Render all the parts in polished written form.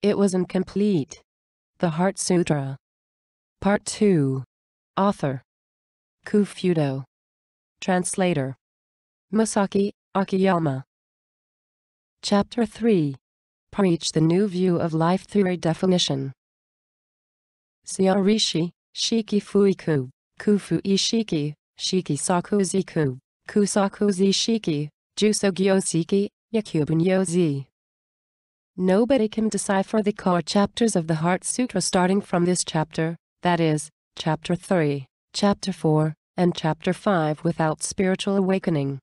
It was incomplete. The Heart Sutra. Part 2. Author: Kufudo. Translator: Masaki Akiyama. Chapter 3. Preach the new view of life through a definition. Siarishi, Shiki Fuiku, Kufu Ishiki, Shiki Sakuziku, Kusakuzi Shiki, Jusogyosiki, Yakubun Yozi. Nobody can decipher the core chapters of the Heart Sutra starting from this chapter, that is, Chapter 3, Chapter 4, and Chapter 5 without spiritual awakening.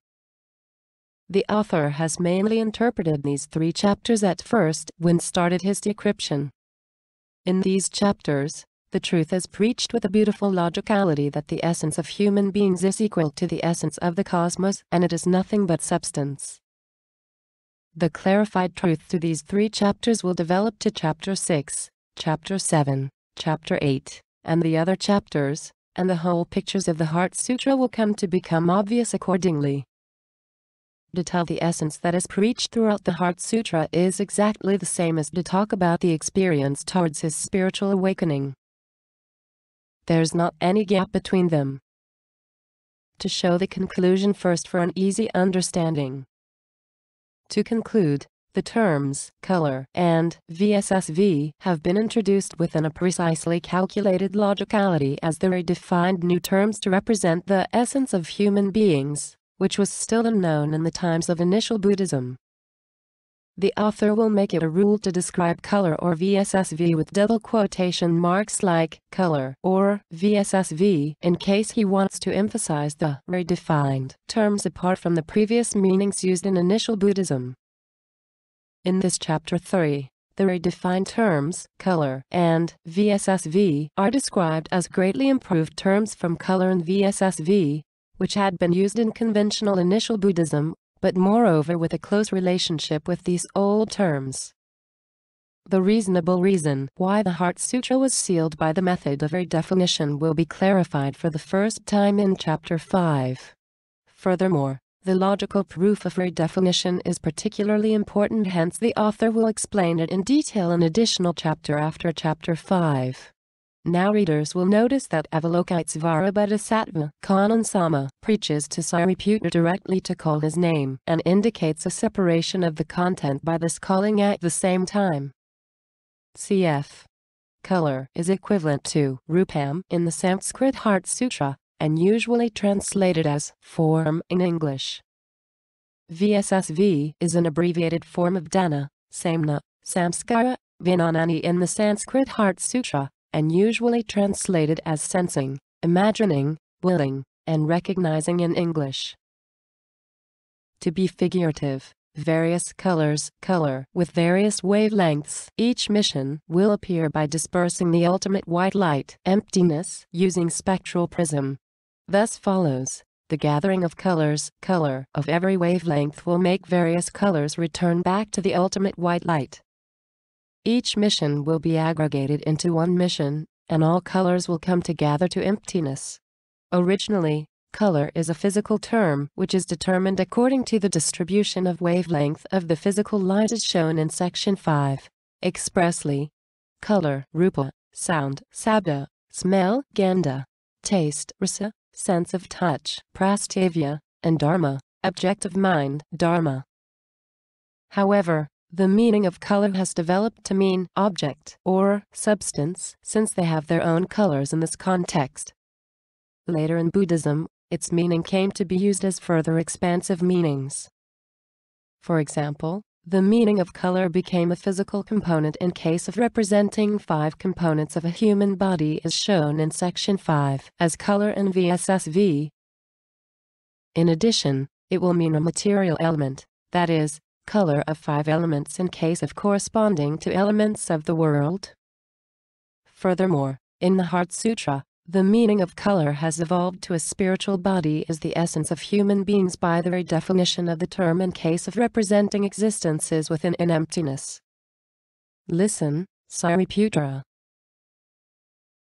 The author has mainly interpreted these 3 chapters at first when started his decryption. In these chapters, the truth is preached with a beautiful logicality that the essence of human beings is equal to the essence of the cosmos and it is nothing but substance. The clarified truth to these 3 chapters will develop to Chapter 6, Chapter 7, Chapter 8, and the other chapters, and the whole pictures of the Heart Sutra will come to become obvious accordingly. To tell the essence that is preached throughout the Heart Sutra is exactly the same as to talk about the experience towards his spiritual awakening. There's not any gap between them. To show the conclusion first for an easy understanding. To conclude, the terms color and VSSV have been introduced within a precisely calculated logicality as they are defined new terms to represent the essence of human beings, which was still unknown in the times of initial Buddhism. The author will make it a rule to describe color or VSSV with double quotation marks like color or VSSV in case he wants to emphasize the redefined terms apart from the previous meanings used in initial Buddhism. In this Chapter 3, the redefined terms, color and VSSV, are described as greatly improved terms from color and VSSV, which had been used in conventional initial Buddhism, but moreover with a close relationship with these old terms. The reasonable reason why the Heart Sutra was sealed by the method of redefinition will be clarified for the first time in Chapter 5. Furthermore, the logical proof of redefinition is particularly important, hence the author will explain it in detail in additional chapter after Chapter 5. Now readers will notice that Avalokitesvara Bodhisattva Kannon Sama preaches to Sariputta directly to call his name and indicates a separation of the content by this calling at the same time. Cf. Color is equivalent to Rupam in the Sanskrit Heart Sutra, and usually translated as form in English. VSSV is an abbreviated form of Dana, Samna, Samskara, Vinanani in the Sanskrit Heart Sutra, and usually translated as sensing, imagining, willing, and recognizing in English. To be figurative, various colors, color with various wavelengths, each mission will appear by dispersing the ultimate white light, emptiness, using spectral prism. Thus follows, the gathering of colors, color of every wavelength will make various colors return back to the ultimate white light. Each mission will be aggregated into one mission, and all colors will come together to emptiness. Originally, color is a physical term which is determined according to the distribution of wavelength of the physical light as shown in Section 5. Expressly, color, rupa, sound, sabda, smell, gandha, taste, rasa, sense of touch, prastavya, and dharma, objective mind, dharma. However, the meaning of color has developed to mean object or substance since they have their own colors in this context. Later in Buddhism, its meaning came to be used as further expansive meanings. For example, the meaning of color became a physical component in case of representing 5 components of a human body as shown in Section 5 as color and VSSV. In addition, it will mean a material element, that is, color of 5 elements in case of corresponding to elements of the world. Furthermore, in the Heart Sutra, the meaning of color has evolved to a spiritual body as the essence of human beings by the redefinition of the term in case of representing existences within an emptiness. Listen, Sariputta.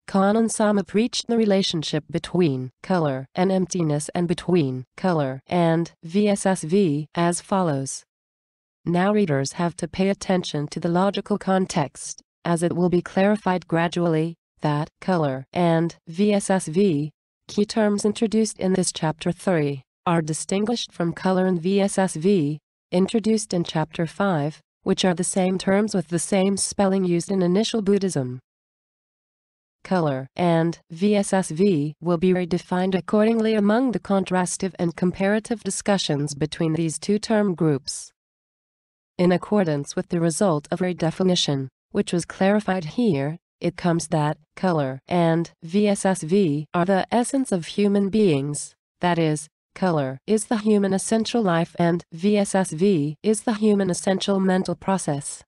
Kannon Sama preached the relationship between color and emptiness and between color and VSSV as follows. Now readers have to pay attention to the logical context, as it will be clarified gradually, that color and VSSV, key terms introduced in this Chapter 3, are distinguished from color and VSSV, introduced in Chapter 5, which are the same terms with the same spelling used in initial Buddhism. Color and VSSV will be redefined accordingly among the contrastive and comparative discussions between these two term groups. In accordance with the result of redefinition, which was clarified here, it comes that color and VSSV are the essence of human beings, that is, color is the human essential life and VSSV is the human essential mental process.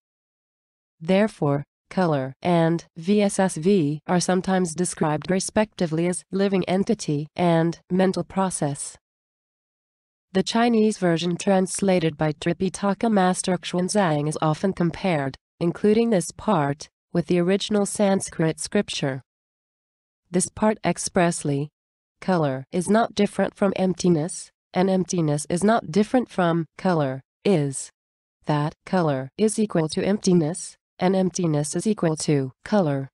Therefore, color and VSSV are sometimes described respectively as living entity and mental process. The Chinese version translated by Tripitaka Master Xuanzang is often compared, including this part, with the original Sanskrit scripture. This part expressly, color is not different from emptiness, and emptiness is not different from color, is that color is equal to emptiness, and emptiness is equal to color.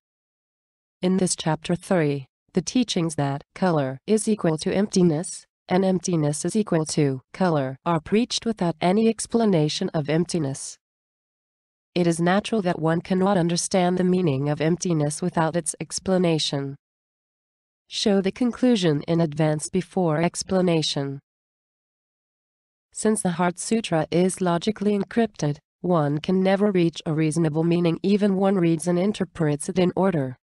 In this Chapter 3, the teachings that color is equal to emptiness, and emptiness is equal to color are preached without any explanation of emptiness. It is natural that one cannot understand the meaning of emptiness without its explanation. Show the conclusion in advance before explanation. Since the Heart Sutra is logically encrypted, one can never reach a reasonable meaning even one reads and interprets it in order.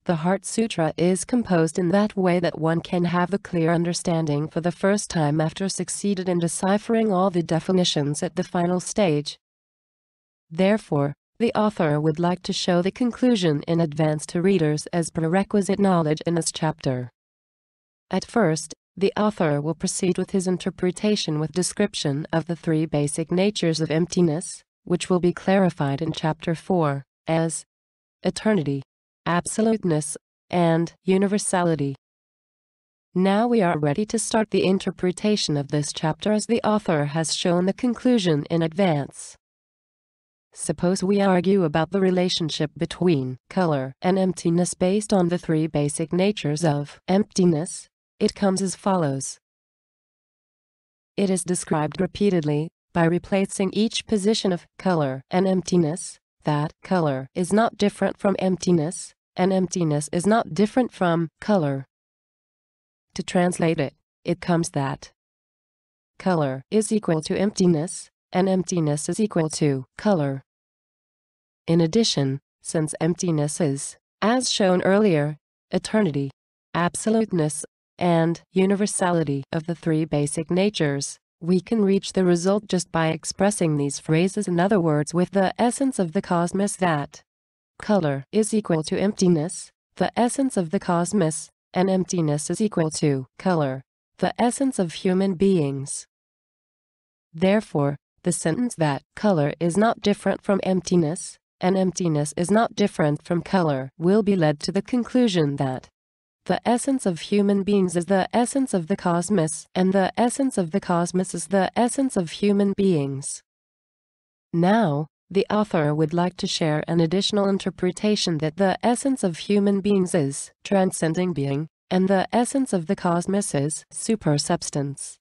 The Heart Sutra is composed in that way that one can have a clear understanding for the first time after succeeded in deciphering all the definitions at the final stage. Therefore, the author would like to show the conclusion in advance to readers as prerequisite knowledge in this chapter. At first, the author will proceed with his interpretation with description of the three basic natures of emptiness, which will be clarified in Chapter 4, as eternity, absoluteness, and universality. Now we are ready to start the interpretation of this chapter as the author has shown the conclusion in advance. Suppose we argue about the relationship between color and emptiness based on the three basic natures of emptiness. It comes as follows. It is described repeatedly, by replacing each position of color and emptiness, that color is not different from emptiness, and emptiness is not different from color. To translate it, it comes that color is equal to emptiness, and emptiness is equal to color. In addition, since emptiness is, as shown earlier, eternity, absoluteness, and universality of the three basic natures, we can reach the result just by expressing these phrases in other words with the essence of the cosmos that color is equal to emptiness, the essence of the cosmos, and emptiness is equal to color, the essence of human beings. Therefore, the sentence that color is not different from emptiness, and emptiness is not different from color will be led to the conclusion that the essence of human beings is the essence of the cosmos, and the essence of the cosmos is the essence of human beings. Now, the author would like to share an additional interpretation that the essence of human beings is transcending being, and the essence of the cosmos is supersubstance.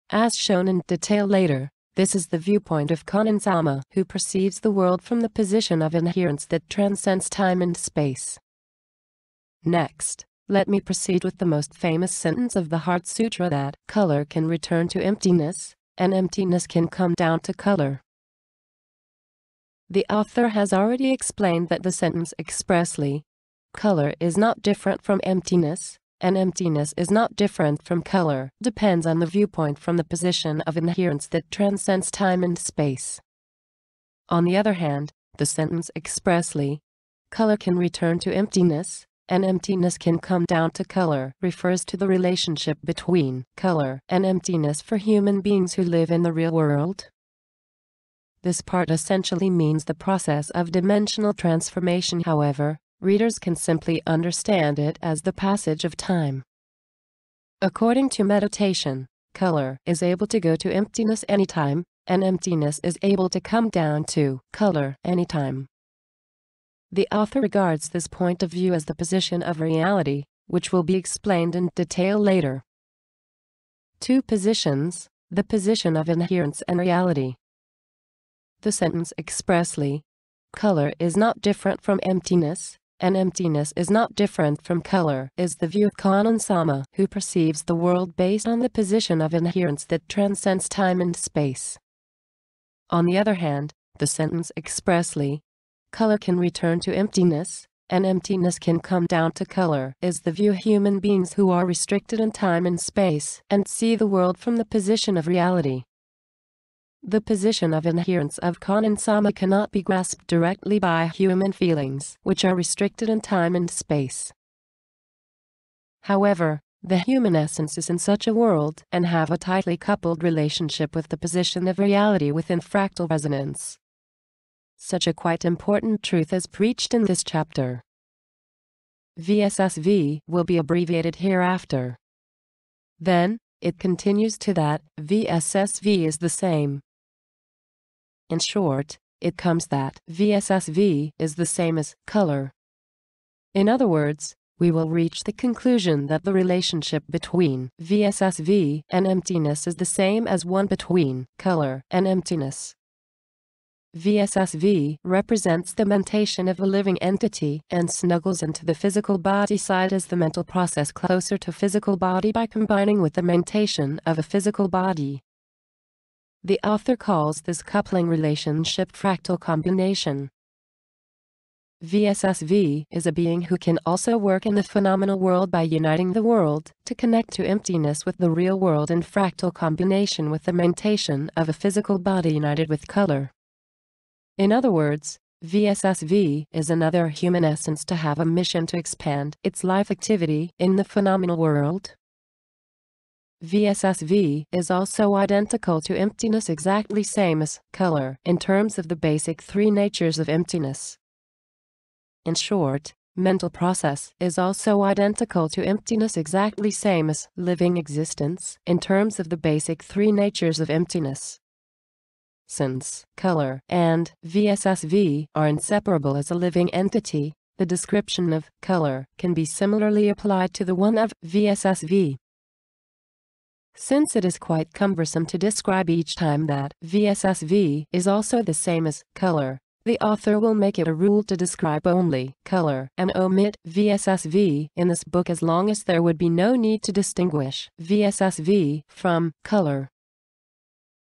As shown in detail later, this is the viewpoint of Konon-sama, who perceives the world from the position of inherence that transcends time and space. Next, let me proceed with the most famous sentence of the Heart Sutra that color can return to emptiness, and emptiness can come down to color. The author has already explained that the sentence expressly, color is not different from emptiness, and emptiness is not different from color, depends on the viewpoint from the position of inherence that transcends time and space. On the other hand, the sentence expressly, color can return to emptiness, and emptiness can come down to color, refers to the relationship between color and emptiness for human beings who live in the real world. This part essentially means the process of dimensional transformation. However, readers can simply understand it as the passage of time. According to meditation, color is able to go to emptiness anytime, and emptiness is able to come down to color anytime. The author regards this point of view as the position of reality, which will be explained in detail later. Two positions, the position of inherence and reality. The sentence expressly, color is not different from emptiness, and emptiness is not different from color, is the view of Kannon Sama, who perceives the world based on the position of inherence that transcends time and space. On the other hand, the sentence expressly, color can return to emptiness, and emptiness can come down to color, is the view of human beings who are restricted in time and space and see the world from the position of reality. The position of inherence of Kannon Sama cannot be grasped directly by human feelings, which are restricted in time and space. However, the human essence is in such a world and have a tightly coupled relationship with the position of reality within fractal resonance. Such a quite important truth is preached in this chapter. VSSV will be abbreviated hereafter. Then, it continues to that VSSV is the same. In short, it comes that VSSV is the same as color. In other words, we will reach the conclusion that the relationship between VSSV and emptiness is the same as one between color and emptiness. VSSV represents the mentation of a living entity and snuggles into the physical body side as the mental process closer to physical body by combining with the mentation of a physical body. The author calls this coupling relationship fractal combination. VSSV is a being who can also work in the phenomenal world by uniting the world to connect to emptiness with the real world in fractal combination with the mentation of a physical body united with color. In other words, VSSV is another human essence to have a mission to expand its life activity in the phenomenal world. VSSV is also identical to emptiness, exactly same as color in terms of the basic three natures of emptiness. In short, mental process is also identical to emptiness, exactly same as living existence in terms of the basic three natures of emptiness. Since color and VSSV are inseparable as a living entity, the description of color can be similarly applied to the one of VSSV. Since it is quite cumbersome to describe each time that VSSV is also the same as color, the author will make it a rule to describe only color and omit VSSV in this book as long as there would be no need to distinguish VSSV from color.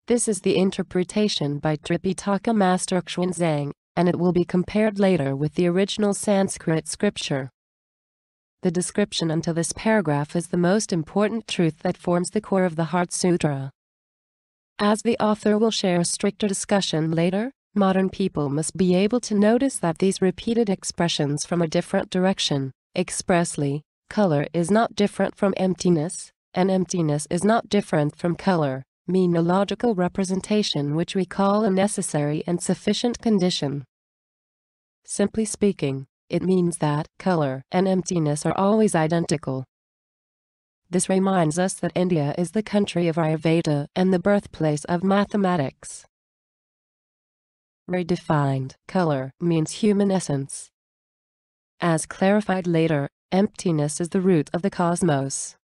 This is the interpretation by Tripitaka Master Xuanzang, and it will be compared later with the original Sanskrit scripture. The description until this paragraph is the most important truth that forms the core of the Heart Sutra. As the author will share a stricter discussion later, modern people must be able to notice that these repeated expressions from a different direction, expressly, color is not different from emptiness, and emptiness is not different from color, mean a logical representation which we call a necessary and sufficient condition. Simply speaking, it means that color and emptiness are always identical. This reminds us that India is the country of Ayurveda and the birthplace of mathematics. Redefined color means human essence. As clarified later, emptiness is the root of the cosmos.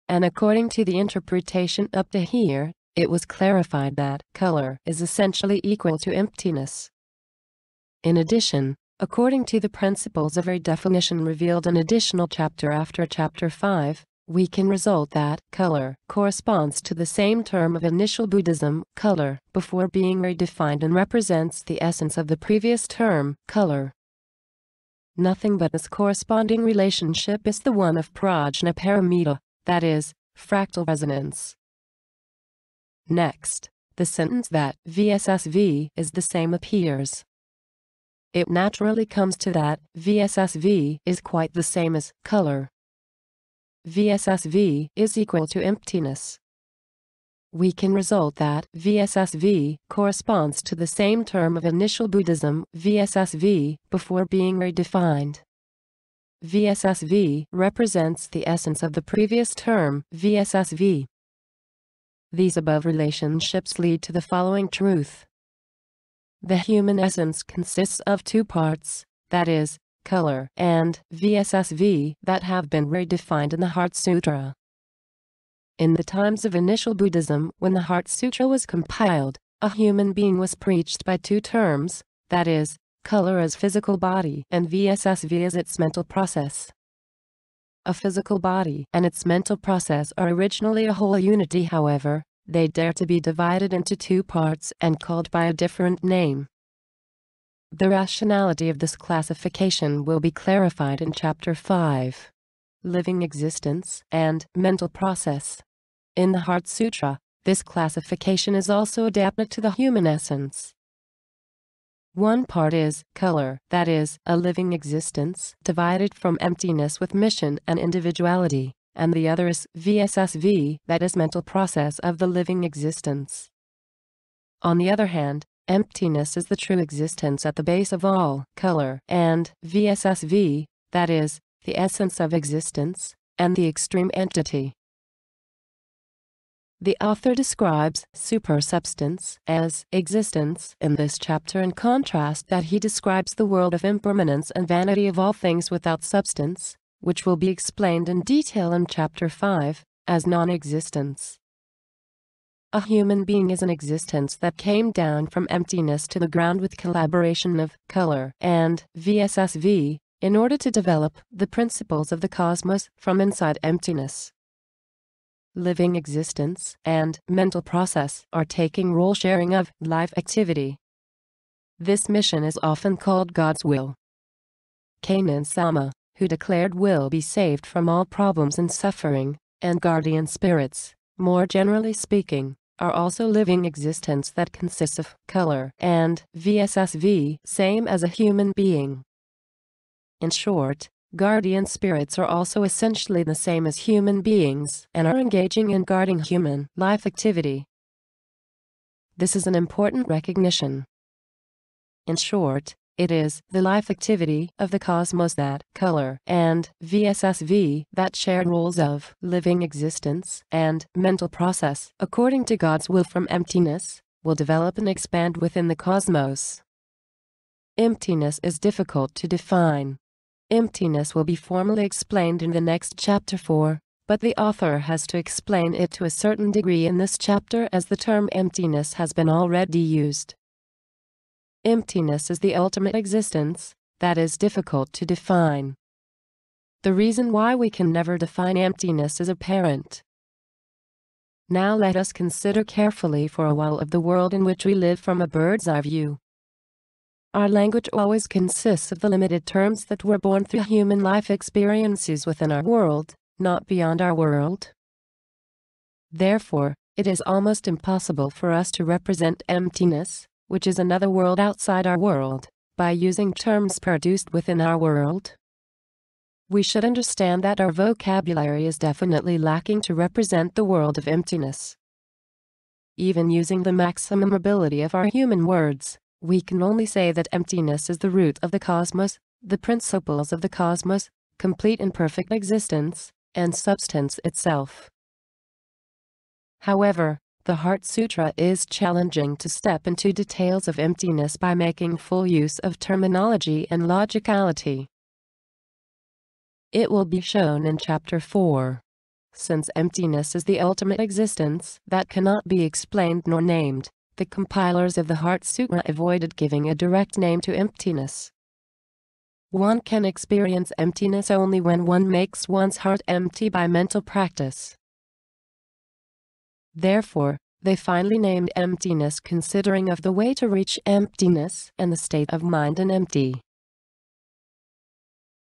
And according to the interpretation up to here, it was clarified that color is essentially equal to emptiness. In addition, according to the principles of redefinition revealed in additional chapter after Chapter 5, we can result that color corresponds to the same term of initial Buddhism, color, before being redefined, and represents the essence of the previous term, color. Nothing but this corresponding relationship is the one of prajna paramita, that is, fractal resonance. Next, the sentence that VSSV is the same appears. It naturally comes to that VSSV is quite the same as color. VSSV is equal to emptiness. We can result that VSSV corresponds to the same term of initial Buddhism, VSSV, before being redefined. VSSV represents the essence of the previous term, VSSV. These above relationships lead to the following truth. The human essence consists of two parts, that is, color and VSSV, that have been redefined in the Heart Sutra. In the times of initial Buddhism, when the Heart Sutra was compiled, a human being was preached by two terms, that is, color as physical body and VSSV as its mental process. A physical body and its mental process are originally a whole unity. However, they dare to be divided into two parts and called by a different name. The rationality of this classification will be clarified in Chapter 5. Living existence and mental process. In the Heart Sutra, this classification is also adapted to the human essence. One part is color, that is, a living existence divided from emptiness with mission and individuality, and the other is VSSV, that is, mental process of the living existence. On the other hand, emptiness is the true existence at the base of all color and VSSV, that is, the essence of existence, and the extreme entity. The author describes supersubstance as existence in this chapter, in contrast that he describes the world of impermanence and vanity of all things without substance, which will be explained in detail in Chapter 5, as non-existence. A human being is an existence that came down from emptiness to the ground with collaboration of color and VSSV, in order to develop the principles of the cosmos from inside emptiness. Living existence and mental process are taking role sharing of life activity. This mission is often called God's will. Kanan Sama, who declared will be saved from all problems and suffering, and guardian spirits, more generally speaking, are also living existence that consists of color and VSSV, same as a human being. In short, guardian spirits are also essentially the same as human beings and are engaging in guarding human life activity. This is an important recognition. In short, it is the life activity of the cosmos that color and VSSV, that shared roles of living existence and mental process, according to God's will from emptiness, will develop and expand within the cosmos. Emptiness is difficult to define. Emptiness will be formally explained in the next Chapter 4, but the author has to explain it to a certain degree in this chapter, as the term emptiness has been already used. Emptiness is the ultimate existence that is difficult to define. The reason why we can never define emptiness is apparent. Now let us consider carefully for a while of the world in which we live from a bird's eye view. Our language always consists of the limited terms that were born through human life experiences within our world, not beyond our world. Therefore, it is almost impossible for us to represent emptiness, which is another world outside our world, by using terms produced within our world. We should understand that our vocabulary is definitely lacking to represent the world of emptiness. Even using the maximum ability of our human words, we can only say that emptiness is the root of the cosmos, the principles of the cosmos, complete and perfect existence, and substance itself. However, the Heart Sutra is challenging to step into details of emptiness by making full use of terminology and logicality. It will be shown in Chapter 4. Since emptiness is the ultimate existence that cannot be explained nor named, the compilers of the Heart Sutra avoided giving a direct name to emptiness. One can experience emptiness only when one makes one's heart empty by mental practice. Therefore, they finally named emptiness considering of the way to reach emptiness and the state of mind and empty.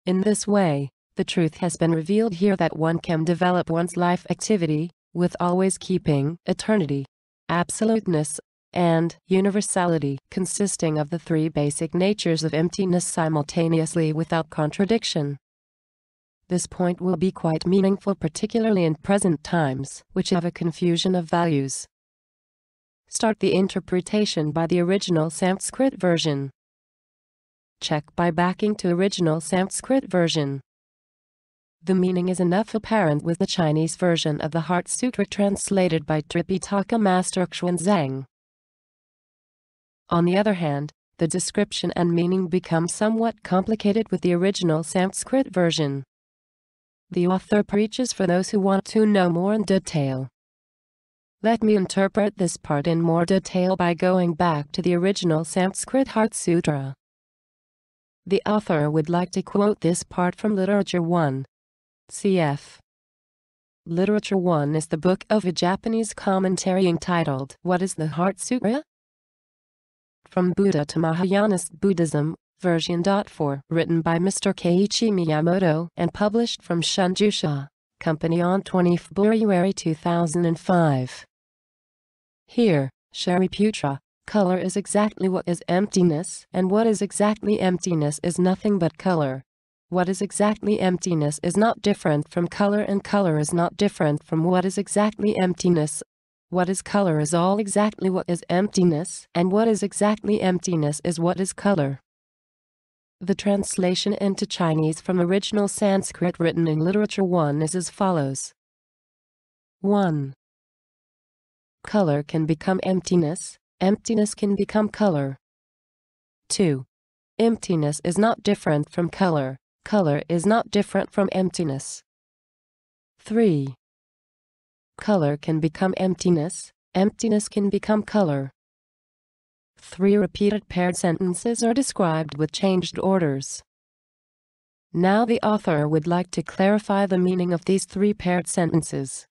In this way, the truth has been revealed here that one can develop one's life activity, with always keeping eternity, absoluteness, and universality, consisting of the three basic natures of emptiness simultaneously without contradiction. This point will be quite meaningful, particularly in present times, which have a confusion of values. Start the interpretation by the original Sanskrit version. Check by backing to original Sanskrit version. The meaning is enough apparent with the Chinese version of the Heart Sutra translated by Tripitaka Master Xuanzang. On the other hand, the description and meaning become somewhat complicated with the original Sanskrit version. The author preaches for those who want to know more in detail. Let me interpret this part in more detail by going back to the original Sanskrit Heart Sutra. The author would like to quote this part from Literature 1. Cf. Literature 1 is the book of a Japanese commentary entitled What is the Heart Sutra? From Buddha to Mahayanist Buddhism, version 4, written by Mr. Keiichi Miyamoto and published from Shunjusha Company on 20 February 2005. Here, Shariputra, color is exactly what is emptiness, and what is exactly emptiness is nothing but color. What is exactly emptiness is not different from color, and color is not different from what is exactly emptiness. What is color is all exactly what is emptiness, and what is exactly emptiness is what is color. The translation into Chinese from original Sanskrit written in Literature 1 is as follows. 1. Color can become emptiness, emptiness can become color. 2. Emptiness is not different from color, color is not different from emptiness. 3. Color can become emptiness, emptiness can become color. 3 repeated paired sentences are described with changed orders. Now the author would like to clarify the meaning of these 3 paired sentences.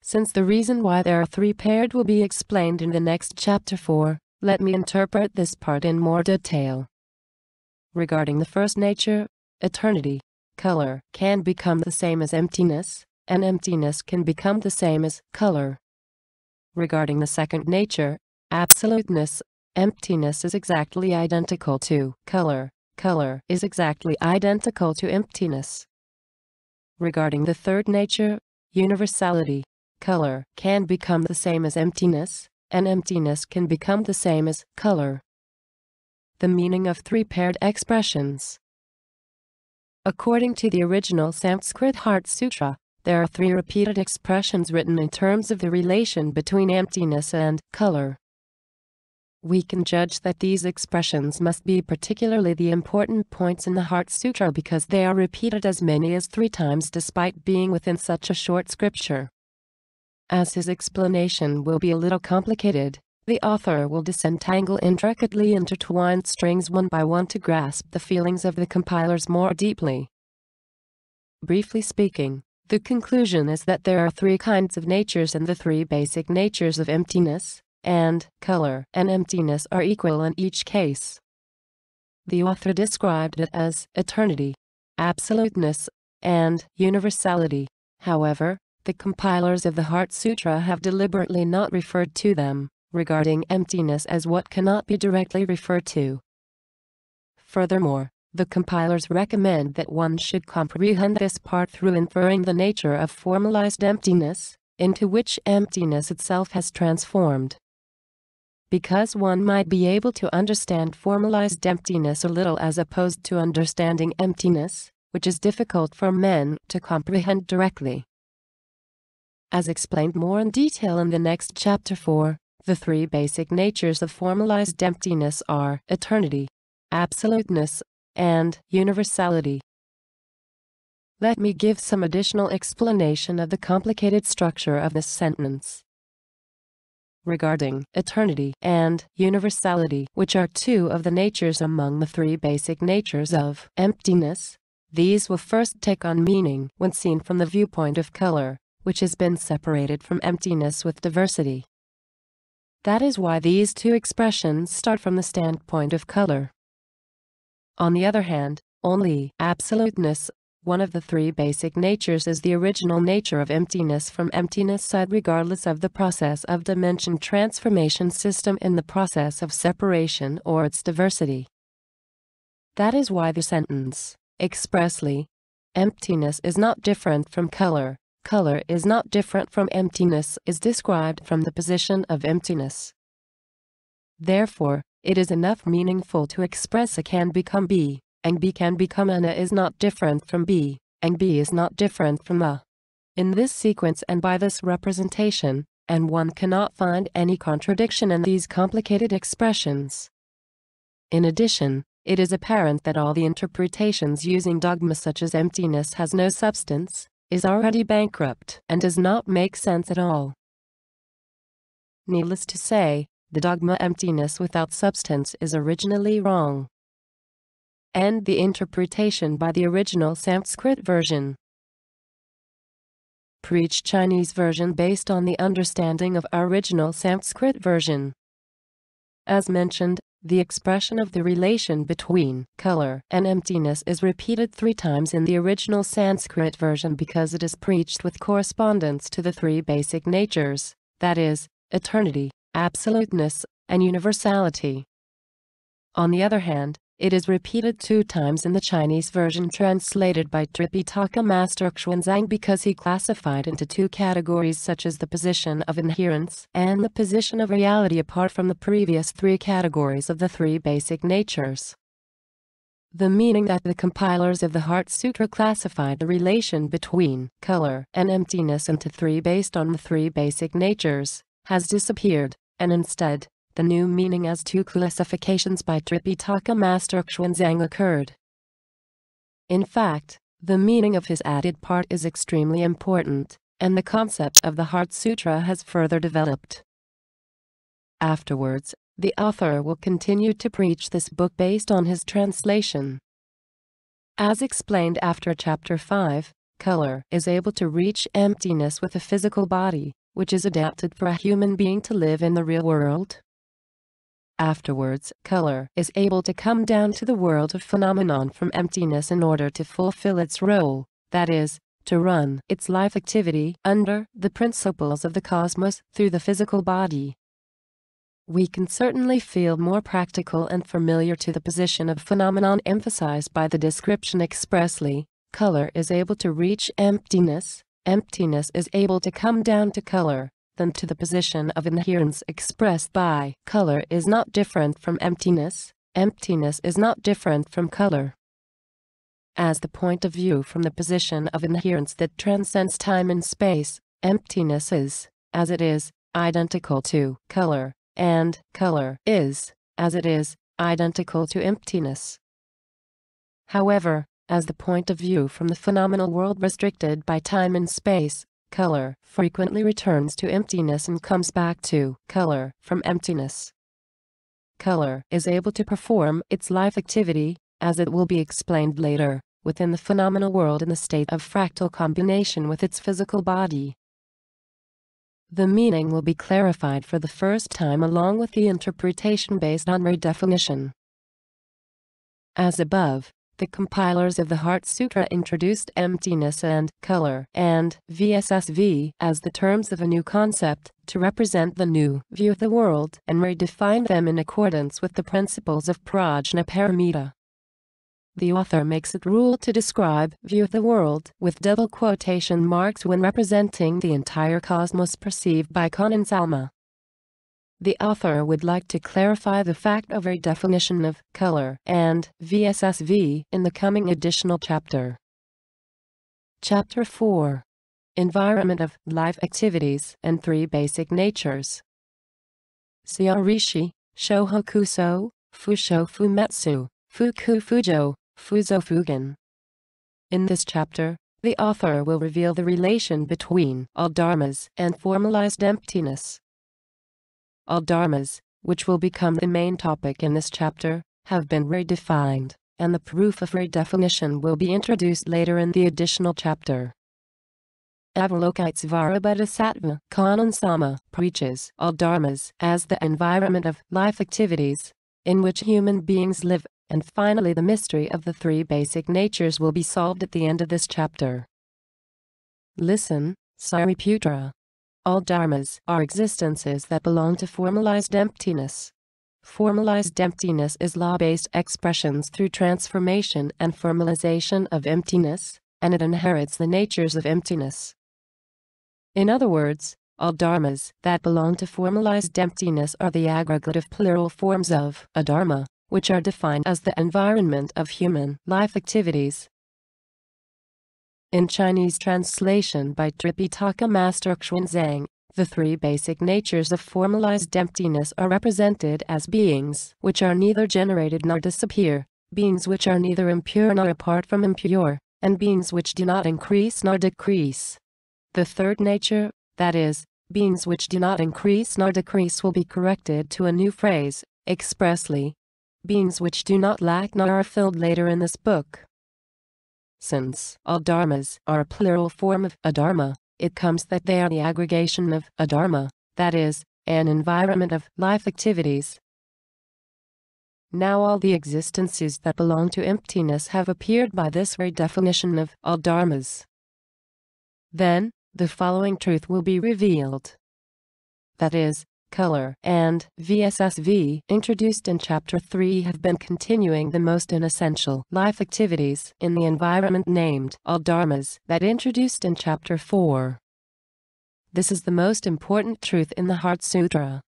Since the reason why there are 3 paired will be explained in the next chapter 4, let me interpret this part in more detail. Regarding the first nature, eternity, color can become the same as emptiness, and emptiness can become the same as color. Regarding the second nature, absoluteness, emptiness is exactly identical to color, color is exactly identical to emptiness. Regarding the third nature, universality, color can become the same as emptiness, and emptiness can become the same as color. The meaning of 3 paired expressions. According to the original Sanskrit Heart Sutra, there are 3 repeated expressions written in terms of the relation between emptiness and color. We can judge that these expressions must be particularly the important points in the Heart Sutra because they are repeated as many as 3 times despite being within such a short scripture. As his explanation will be a little complicated, the author will disentangle intricately intertwined strings one by one to grasp the feelings of the compilers more deeply. Briefly speaking, the conclusion is that there are 3 kinds of natures, and the 3 basic natures of emptiness, and color and emptiness are equal in each case. The author described it as eternity, absoluteness, and universality. However, the compilers of the Heart Sutra have deliberately not referred to them, regarding emptiness as what cannot be directly referred to. Furthermore, the compilers recommend that one should comprehend this part through inferring the nature of formalized emptiness, into which emptiness itself has transformed. Because one might be able to understand formalized emptiness a little as opposed to understanding emptiness, which is difficult for men to comprehend directly. As explained more in detail in the next chapter 4, the 3 basic natures of formalized emptiness are eternity, absoluteness, and universality. Let me give some additional explanation of the complicated structure of this sentence. Regarding eternity and universality, which are 2 of the natures among the 3 basic natures of emptiness, these will first take on meaning when seen from the viewpoint of color, which has been separated from emptiness with diversity. That is why these 2 expressions start from the standpoint of color. On the other hand, only absoluteness, one of the 3 basic natures, is the original nature of emptiness from emptiness side regardless of the process of dimension transformation system in the process of separation or its diversity. That is why the sentence, expressly, emptiness is not different from color, color is not different from emptiness, is described from the position of emptiness. Therefore, it is enough meaningful to express A can become B, and B can become Ana is not different from B, and B is not different from A. In this sequence and by this representation, and one cannot find any contradiction in these complicated expressions. In addition, it is apparent that all the interpretations using dogma such as emptiness has no substance, is already bankrupt and does not make sense at all. Needless to say, the dogma emptiness without substance is originally wrong. And the interpretation by the original Sanskrit version. Preach Chinese version based on the understanding of original Sanskrit version. As mentioned, the expression of the relation between color and emptiness is repeated 3 times in the original Sanskrit version because it is preached with correspondence to the 3 basic natures, that is, eternity, absoluteness, and universality. On the other hand, it is repeated 2 times in the Chinese version translated by Tripitaka Master Xuanzang because he classified into 2 categories such as the position of inherence and the position of reality apart from the previous 3 categories of the 3 basic natures. The meaning that the compilers of the Heart Sutra classified the relation between color and emptiness into 3 based on the 3 basic natures has disappeared, and instead, the new meaning as 2 classifications by Tripitaka Master Xuanzang occurred. In fact, the meaning of his added part is extremely important, and the concept of the Heart Sutra has further developed. Afterwards, the author will continue to preach this book based on his translation. As explained after Chapter 5, color is able to reach emptiness with a physical body, which is adapted for a human being to live in the real world. Afterwards, color is able to come down to the world of phenomenon from emptiness in order to fulfill its role, that is, to run its life activity under the principles of the cosmos through the physical body. We can certainly feel more practical and familiar to the position of phenomenon emphasized by the description expressly, color is able to reach emptiness, emptiness is able to come down to color, than to the position of inherence expressed by color is not different from emptiness, emptiness is not different from color. As the point of view from the position of inherence that transcends time and space, emptiness is, as it is, identical to color, and color is, as it is, identical to emptiness. However, as the point of view from the phenomenal world restricted by time and space, color frequently returns to emptiness and comes back to color from emptiness. Color is able to perform its life activity, as it will be explained later, within the phenomenal world in the state of fractal combination with its physical body. The meaning will be clarified for the first time along with the interpretation based on redefinition. As above, the compilers of the Heart Sutra introduced emptiness and color and VSSV as the terms of a new concept to represent the new view of the world and redefined them in accordance with the principles of Prajnaparamita. The author makes it rule to describe view of the world with double quotation marks when representing the entire cosmos perceived by conscious alma. The author would like to clarify the fact of a definition of color and VSSV in the coming additional chapter. Chapter 4. Environment of life activities and 3 basic natures. Seorishi, Shohokuso, Fusho Fumetsu, Fuku Fujo, Fuzo Fugen. In this chapter, the author will reveal the relation between all dharmas and formalized emptiness. All dharmas, which will become the main topic in this chapter, have been redefined, and the proof of redefinition will be introduced later in the additional chapter. Avalokitesvara Bodhisattva Kanonsama preaches all dharmas as the environment of life activities, in which human beings live, and finally the mystery of the 3 basic natures will be solved at the end of this chapter. Listen, Sariputra. All dharmas are existences that belong to formalized emptiness. Formalized emptiness is law-based expressions through transformation and formalization of emptiness, and it inherits the natures of emptiness. In other words, all dharmas that belong to formalized emptiness are the aggregative plural forms of a dharma, which are defined as the environment of human life activities. In Chinese translation by Tripitaka Master Xuanzang, the three basic natures of formalized emptiness are represented as beings which are neither generated nor disappear, beings which are neither impure nor apart from impure, and beings which do not increase nor decrease. The third nature, that is, beings which do not increase nor decrease, will be corrected to a new phrase, expressly, beings which do not lack nor are filled later in this book. Since all dharmas are a plural form of adharma, it comes that they are the aggregation of adharma, that is, an environment of life activities. Now all the existences that belong to emptiness have appeared by this very definition of all dharmas. Then, the following truth will be revealed. That is, color and VSSV introduced in Chapter 3 have been continuing the most inessential life activities in the environment named all dharmas that introduced in Chapter 4. This is the most important truth in the Heart Sutra.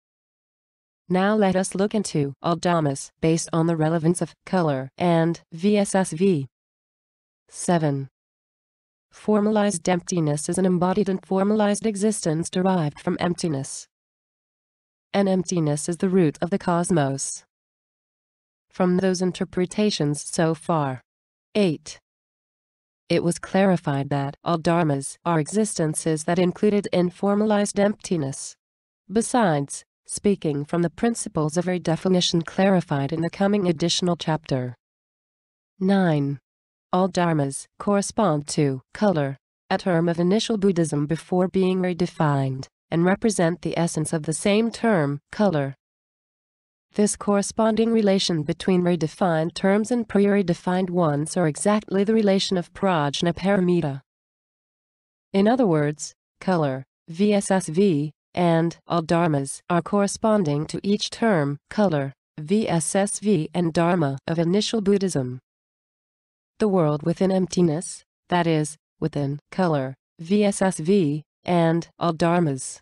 Now let us look into all dhammas based on the relevance of color and VSSV. 7. Formalized emptiness is an embodied and formalized existence derived from emptiness. And emptiness is the root of the cosmos. From those interpretations so far. 8. It was clarified that all dharmas are existences that included informalized emptiness. Besides, speaking from the principles of a definition clarified in the coming additional chapter. 9. All dharmas correspond to color, a term of initial Buddhism before being redefined, and represent the essence of the same term, color. This corresponding relation between redefined terms and pre-redefined ones are exactly the relation of prajna paramita. In other words, color, VSSV, and all dharmas are corresponding to each term, color, VSSV, and dharma of initial Buddhism. The world within emptiness, that is, within color, VSSV, and all dharmas.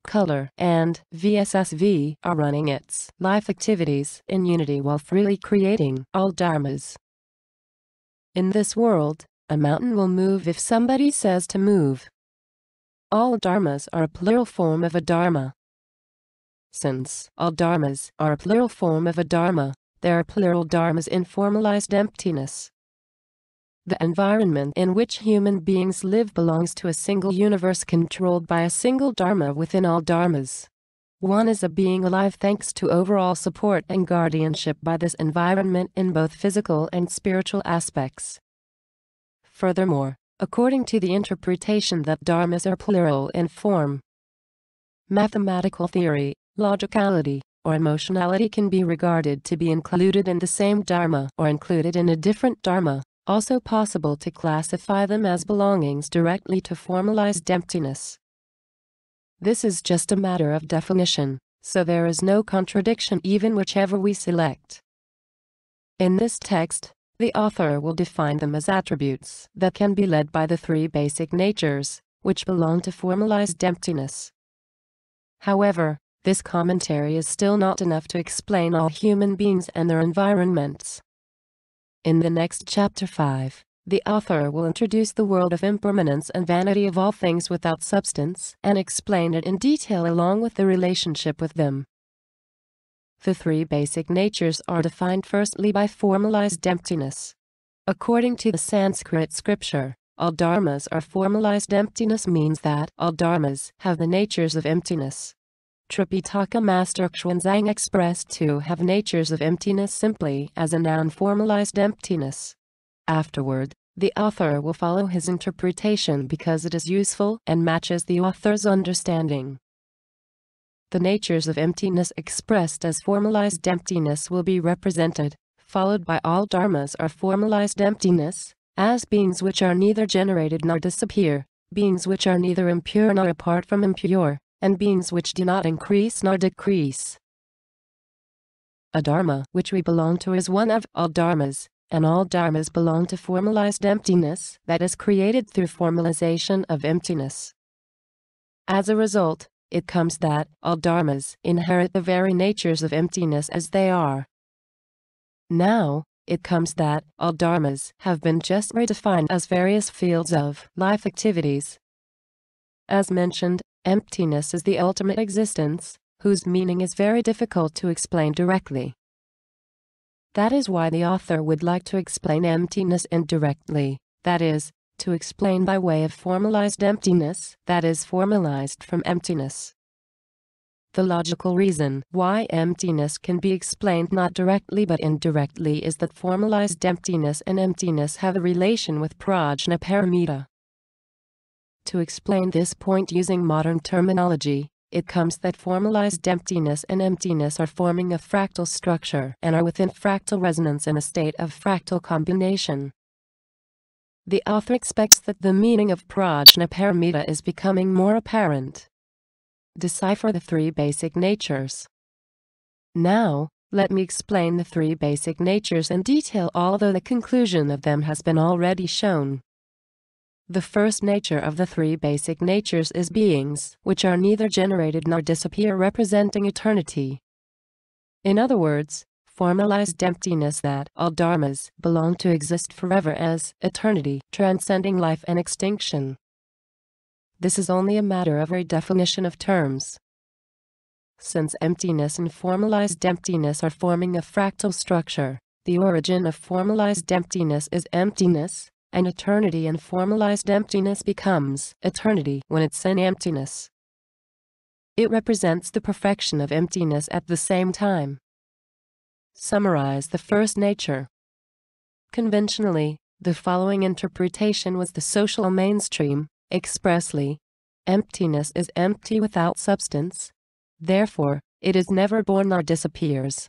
Color and VSSV are running its life activities in unity while freely creating all dharmas. In this world, a mountain will move if somebody says to move. All dharmas are a plural form of a dharma. Since all dharmas are a plural form of a dharma, there are plural dharmas in formalized emptiness. The environment in which human beings live belongs to a single universe controlled by a single dharma within all dharmas. One is a being alive thanks to overall support and guardianship by this environment in both physical and spiritual aspects. Furthermore, according to the interpretation that dharmas are plural in form, mathematical theory, logicality, or emotionality can be regarded to be included in the same dharma or included in a different dharma. Also possible to classify them as belongings directly to formalized emptiness. This is just a matter of definition, so there is no contradiction even whichever we select. In this text, the author will define them as attributes that can be led by the three basic natures, which belong to formalized emptiness. However, this commentary is still not enough to explain all human beings and their environments. In the next Chapter 5, the author will introduce the world of impermanence and vanity of all things without substance and explain it in detail along with the relationship with them. The three basic natures are defined firstly by formalized emptiness. According to the Sanskrit scripture, all dharmas are formalized emptiness means that all dharmas have the natures of emptiness. Tripitaka Master Xuanzang expressed to have natures of emptiness simply as a noun formalized emptiness. Afterward, the author will follow his interpretation because it is useful and matches the author's understanding. The natures of emptiness expressed as formalized emptiness will be represented, followed by all dharmas are formalized emptiness, as beings which are neither generated nor disappear, beings which are neither impure nor apart from impure, and beings which do not increase nor decrease. A dharma which we belong to is one of all dharmas, and all dharmas belong to formalized emptiness that is created through formalization of emptiness. As a result, it comes that all dharmas inherit the very natures of emptiness as they are. Now, it comes that all dharmas have been just redefined as various fields of life activities. As mentioned, emptiness is the ultimate existence, whose meaning is very difficult to explain directly. That is why the author would like to explain emptiness indirectly, that is, to explain by way of formalized emptiness, that is formalized from emptiness. The logical reason why emptiness can be explained not directly but indirectly is that formalized emptiness and emptiness have a relation with prajnaparamita. To explain this point using modern terminology, it comes that formalized emptiness and emptiness are forming a fractal structure and are within fractal resonance in a state of fractal combination. The author expects that the meaning of prajnaparamita is becoming more apparent. Decipher the three basic natures. Now, let me explain the three basic natures in detail, although the conclusion of them has been already shown. The first nature of the three basic natures is beings, which are neither generated nor disappear, representing eternity. In other words, formalized emptiness that all dharmas belong to exist forever as eternity, transcending life and extinction. This is only a matter of redefinition of terms. Since emptiness and formalized emptiness are forming a fractal structure, the origin of formalized emptiness is emptiness, and eternity and formalized emptiness becomes eternity when it's in emptiness. It represents the perfection of emptiness at the same time. Summarize the first nature. Conventionally, the following interpretation was the social mainstream, expressly: emptiness is empty without substance, therefore, it is never born nor disappears.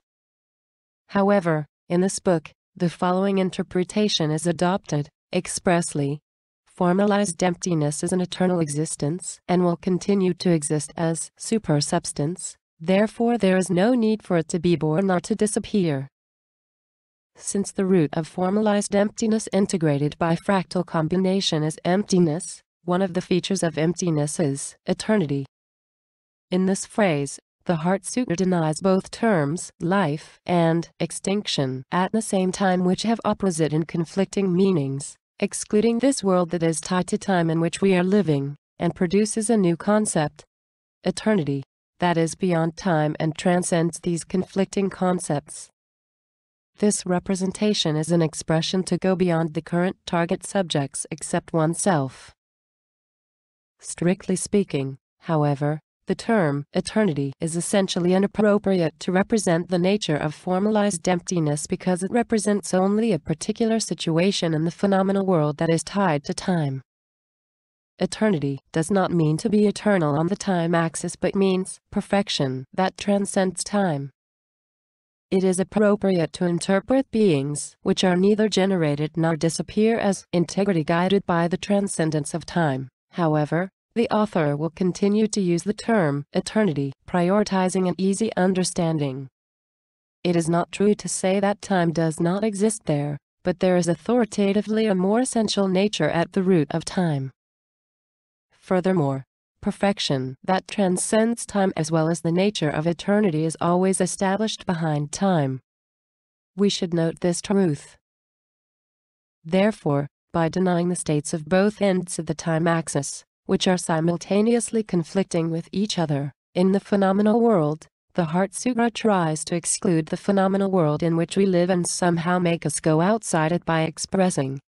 However, in this book, the following interpretation is adopted, expressly: formalized emptiness is an eternal existence and will continue to exist as supersubstance, therefore there is no need for it to be born or to disappear. Since the root of formalized emptiness integrated by fractal combination is emptiness, one of the features of emptiness is eternity. In this phrase, the Heart Sutra denies both terms, life and extinction, at the same time, which have opposite and conflicting meanings, excluding this world that is tied to time in which we are living, and produces a new concept, eternity, that is beyond time and transcends these conflicting concepts. This representation is an expression to go beyond the current target subjects except oneself. Strictly speaking, however, the term eternity is essentially inappropriate to represent the nature of formalized emptiness because it represents only a particular situation in the phenomenal world that is tied to time. Eternity does not mean to be eternal on the time axis but means perfection that transcends time. It is appropriate to interpret beings which are neither generated nor disappear as integrity guided by the transcendence of time. However, the author will continue to use the term eternity, prioritizing an easy understanding. It is not true to say that time does not exist there, but there is authoritatively a more essential nature at the root of time. Furthermore, perfection that transcends time as well as the nature of eternity is always established behind time. We should note this truth. Therefore, by denying the states of both ends of the time axis, which are simultaneously conflicting with each other, in the phenomenal world, the Heart Sutra tries to exclude the phenomenal world in which we live and somehow make us go outside it by expressing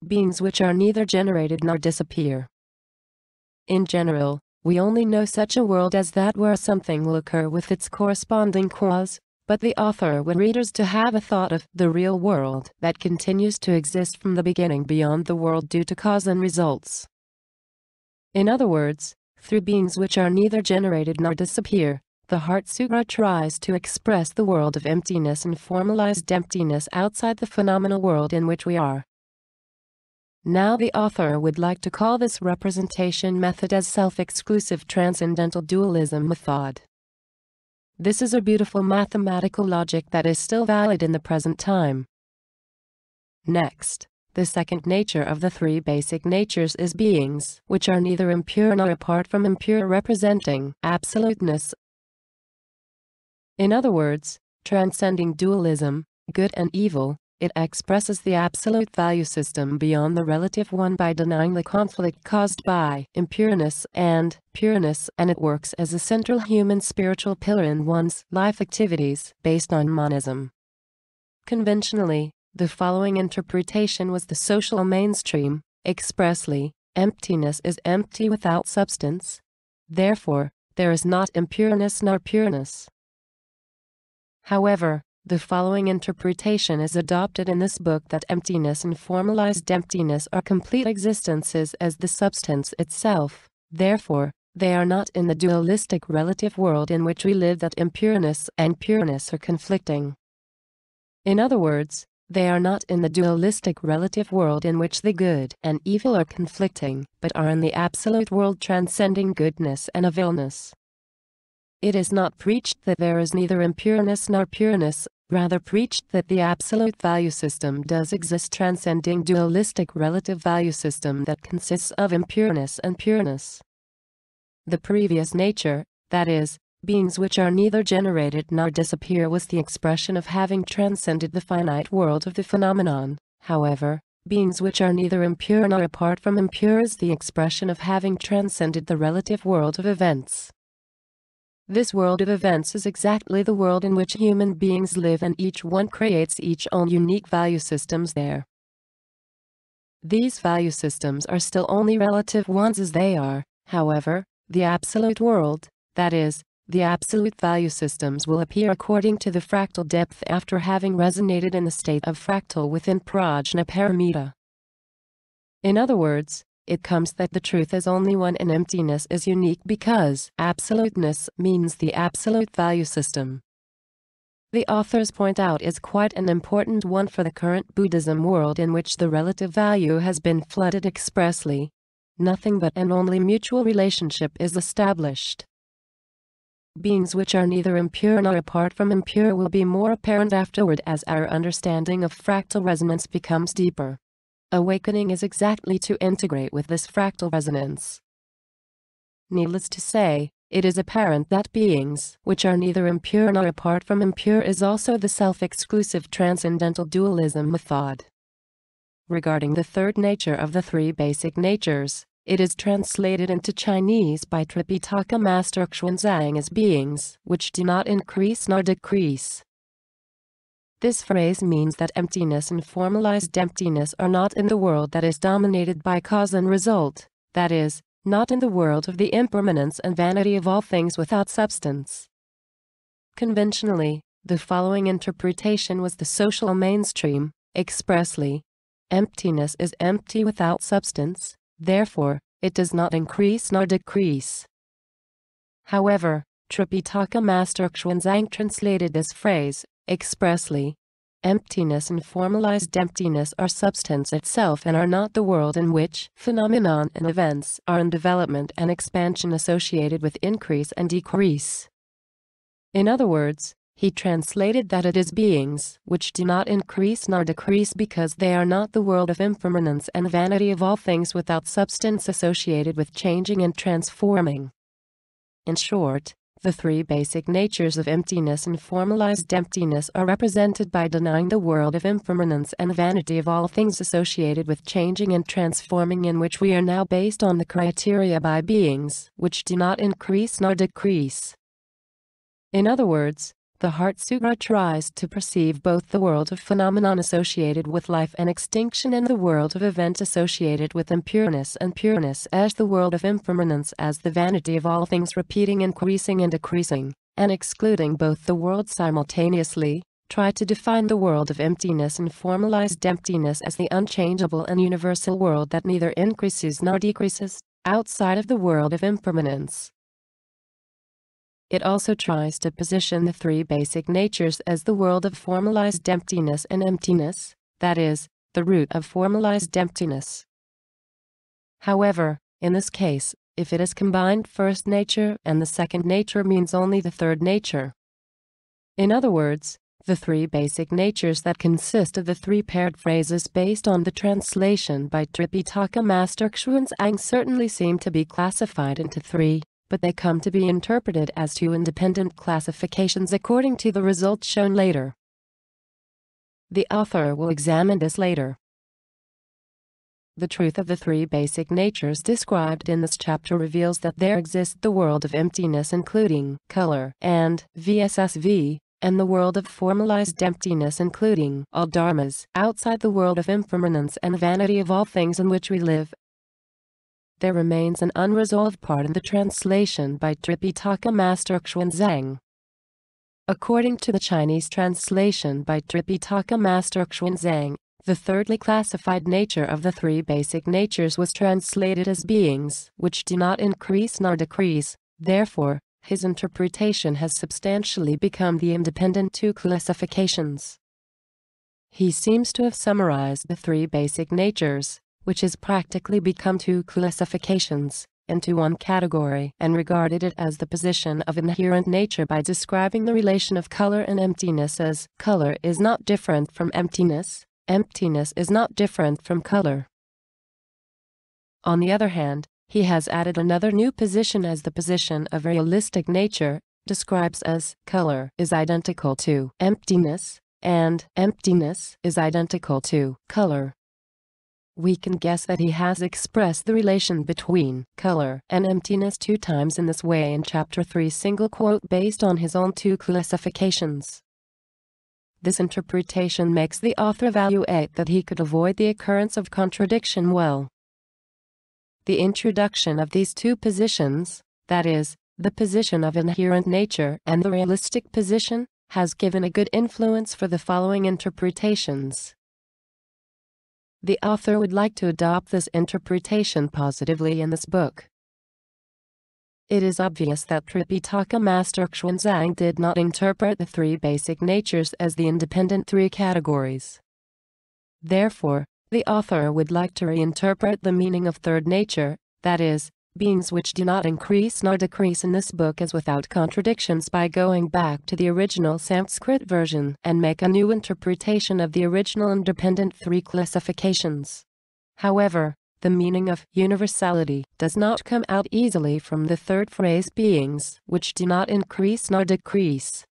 beings which are neither generated nor disappear. In general, we only know such a world as that where something will occur with its corresponding cause, but the author would readers to have a thought of the real world that continues to exist from the beginning beyond the world due to cause and results. In other words, through beings which are neither generated nor disappear, the Heart Sutra tries to express the world of emptiness and formalized emptiness outside the phenomenal world in which we are. Now the author would like to call this representation method as self-exclusive transcendental dualism method. This is a beautiful mathematical logic that is still valid in the present time. Next, the second nature of the three basic natures is beings, which are neither impure nor apart from impure, representing absoluteness. In other words, transcending dualism, good and evil, it expresses the absolute value system beyond the relative one by denying the conflict caused by impureness and pureness, and it works as a central human spiritual pillar in one's life activities based on monism. Conventionally, the following interpretation was the social mainstream, expressly, emptiness is empty without substance. Therefore, there is not impureness nor pureness. However, the following interpretation is adopted in this book that emptiness and formalized emptiness are complete existences as the substance itself. Therefore, they are not in the dualistic relative world in which we live that impureness and pureness are conflicting. In other words, they are not in the dualistic relative world in which the good and evil are conflicting, but are in the absolute world transcending goodness and evilness. It is not preached that there is neither impureness nor pureness, rather preached that the absolute value system does exist transcending dualistic relative value system that consists of impureness and pureness. The previous nature, that is, beings which are neither generated nor disappear, was the expression of having transcended the finite world of the phenomenon. However, beings which are neither impure nor apart from impure is the expression of having transcended the relative world of events. This world of events is exactly the world in which human beings live, and each one creates each own unique value systems there. These value systems are still only relative ones as they are. However, the absolute world, that is, the absolute value systems, will appear according to the fractal depth after having resonated in the state of fractal within prajna paramita. In other words, it comes that the truth is only one and emptiness is unique because absoluteness means the absolute value system. The authors point out is quite an important one for the current Buddhism world in which the relative value has been flooded expressly. Nothing but and only mutual relationship is established. Beings which are neither impure nor apart from impure will be more apparent afterward as our understanding of fractal resonance becomes deeper. Awakening is exactly to integrate with this fractal resonance. Needless to say, it is apparent that beings which are neither impure nor apart from impure is also the self-exclusive transcendental dualism method. Regarding the third nature of the three basic natures, it is translated into Chinese by Tripitaka Master Xuanzang as beings which do not increase nor decrease. This phrase means that emptiness and formalized emptiness are not in the world that is dominated by cause and result, that is, not in the world of the impermanence and vanity of all things without substance. Conventionally, the following interpretation was the social mainstream, expressly, emptiness is empty without substance, therefore, it does not increase nor decrease. However, Tripitaka Master Xuanzang translated this phrase, expressly, emptiness and formalized emptiness are substance itself and are not the world in which phenomenon and events are in development and expansion associated with increase and decrease. In other words, he translated that it is beings which do not increase nor decrease because they are not the world of impermanence and vanity of all things without substance associated with changing and transforming. In short, the three basic natures of emptiness and formalized emptiness are represented by denying the world of impermanence and vanity of all things associated with changing and transforming, in which we are now based on the criteria by beings which do not increase nor decrease. In other words, the Heart Sutra tries to perceive both the world of phenomenon associated with life and extinction and the world of event associated with impureness and pureness as the world of impermanence, as the vanity of all things repeating, increasing and decreasing, and excluding both the worlds simultaneously. Try to define the world of emptiness and formalized emptiness as the unchangeable and universal world that neither increases nor decreases, outside of the world of impermanence. It also tries to position the three basic natures as the world of formalized emptiness and emptiness, that is, the root of formalized emptiness. However, in this case, if it is combined first nature and the second nature means only the third nature. In other words, the three basic natures that consist of the three paired phrases based on the translation by Tripitaka Master Xuanzang certainly seem to be classified into three, but they come to be interpreted as two independent classifications according to the results shown later. The author will examine this later. The truth of the three basic natures described in this chapter reveals that there exists the world of emptiness including color and VSSV, and the world of formalized emptiness including all dharmas outside the world of impermanence and vanity of all things in which we live. There remains an unresolved part in the translation by Tripitaka Master Xuanzang. According to the Chinese translation by Tripitaka Master Xuanzang, the thirdly classified nature of the three basic natures was translated as beings which do not increase nor decrease. Therefore, his interpretation has substantially become the independent two classifications. He seems to have summarized the three basic natures, which has practically become two classifications, into one category and regarded it as the position of inherent nature by describing the relation of color and emptiness as color is not different from emptiness, emptiness is not different from color. On the other hand, he has added another new position as the position of realistic nature, describes as color is identical to emptiness, and emptiness is identical to color. We can guess that he has expressed the relation between color and emptiness 2 times in this way in Chapter 3 single quote based on his own 2 classifications. This interpretation makes the author evaluate that he could avoid the occurrence of contradiction well. The introduction of these 2 positions, that is, the position of inherent nature and the realistic position, has given a good influence for the following interpretations. The author would like to adopt this interpretation positively in this book. It is obvious that Tripitaka Master Xuanzang did not interpret the 3 basic natures as the independent 3 categories. Therefore, the author would like to reinterpret the meaning of third nature, that is, beings which do not increase nor decrease in this book as without contradictions by going back to the original Sanskrit version and make a new interpretation of the original independent 3 classifications. However, the meaning of universality does not come out easily from the third phrase beings which do not increase nor decrease.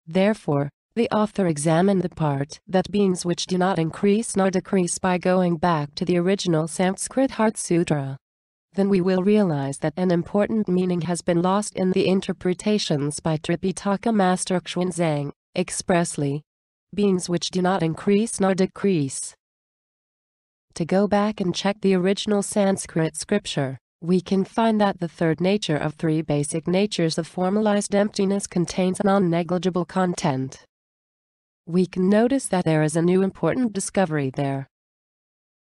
Therefore, the author examined the part that beings which do not increase nor decrease by going back to the original Sanskrit Heart Sutra. Then we will realize that an important meaning has been lost in the interpretations by Tripitaka Master Xuanzang, expressly, beings which do not increase nor decrease. To go back and check the original Sanskrit scripture, we can find that the third nature of 3 basic natures of formalized emptiness contains a non-negligible content. We can notice that there is a new important discovery there.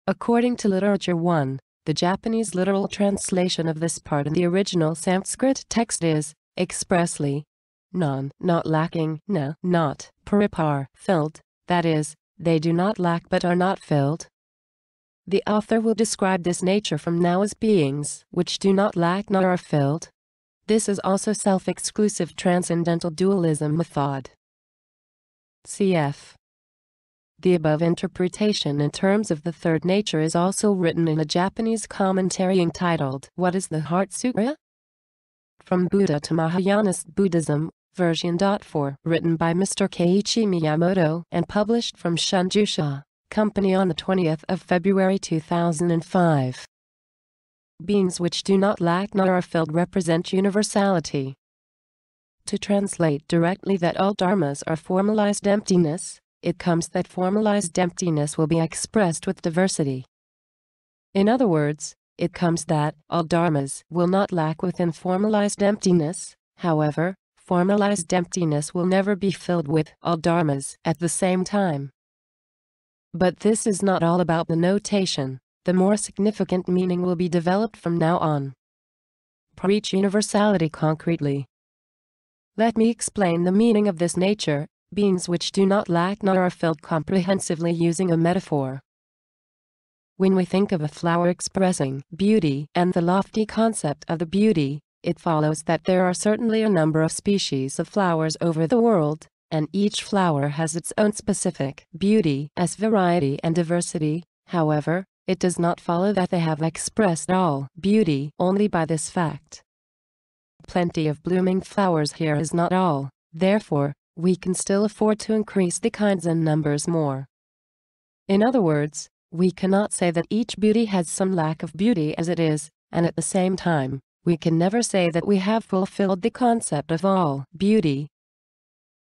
According to Literature 1, the Japanese literal translation of this part in the original Sanskrit text is, expressly, non, not lacking, na, not, paripar, filled, that is, they do not lack but are not filled. The author will describe this nature from now as beings which do not lack nor are filled. This is also self-exclusive transcendental dualism method. Cf. The above interpretation in terms of the third nature is also written in a Japanese commentary entitled What is the Heart Sutra? From Buddha to Mahayanist Buddhism, version 4, written by Mr. Keiichi Miyamoto and published from Shunjusha Company on the 20th of February 2005. Beings which do not lack nor are filled represent universality. To translate directly that all dharmas are formalized emptiness, it comes that formalized emptiness will be expressed with diversity. In other words, it comes that all dharmas will not lack within formalized emptiness. However, formalized emptiness will never be filled with all dharmas at the same time. But this is not all about the notation. The more significant meaning will be developed from now on. Preach universality concretely. Let me explain the meaning of this nature, beings which do not lack nor are filled comprehensively using a metaphor. When we think of a flower expressing beauty and the lofty concept of the beauty, it follows that there are certainly a number of species of flowers over the world, and each flower has its own specific beauty as variety and diversity. However, it does not follow that they have expressed all beauty only by this fact. Plenty of blooming flowers here is not all. Therefore, we can still afford to increase the kinds and numbers more. In other words, we cannot say that each beauty has some lack of beauty as it is, and at the same time, we can never say that we have fulfilled the concept of all beauty.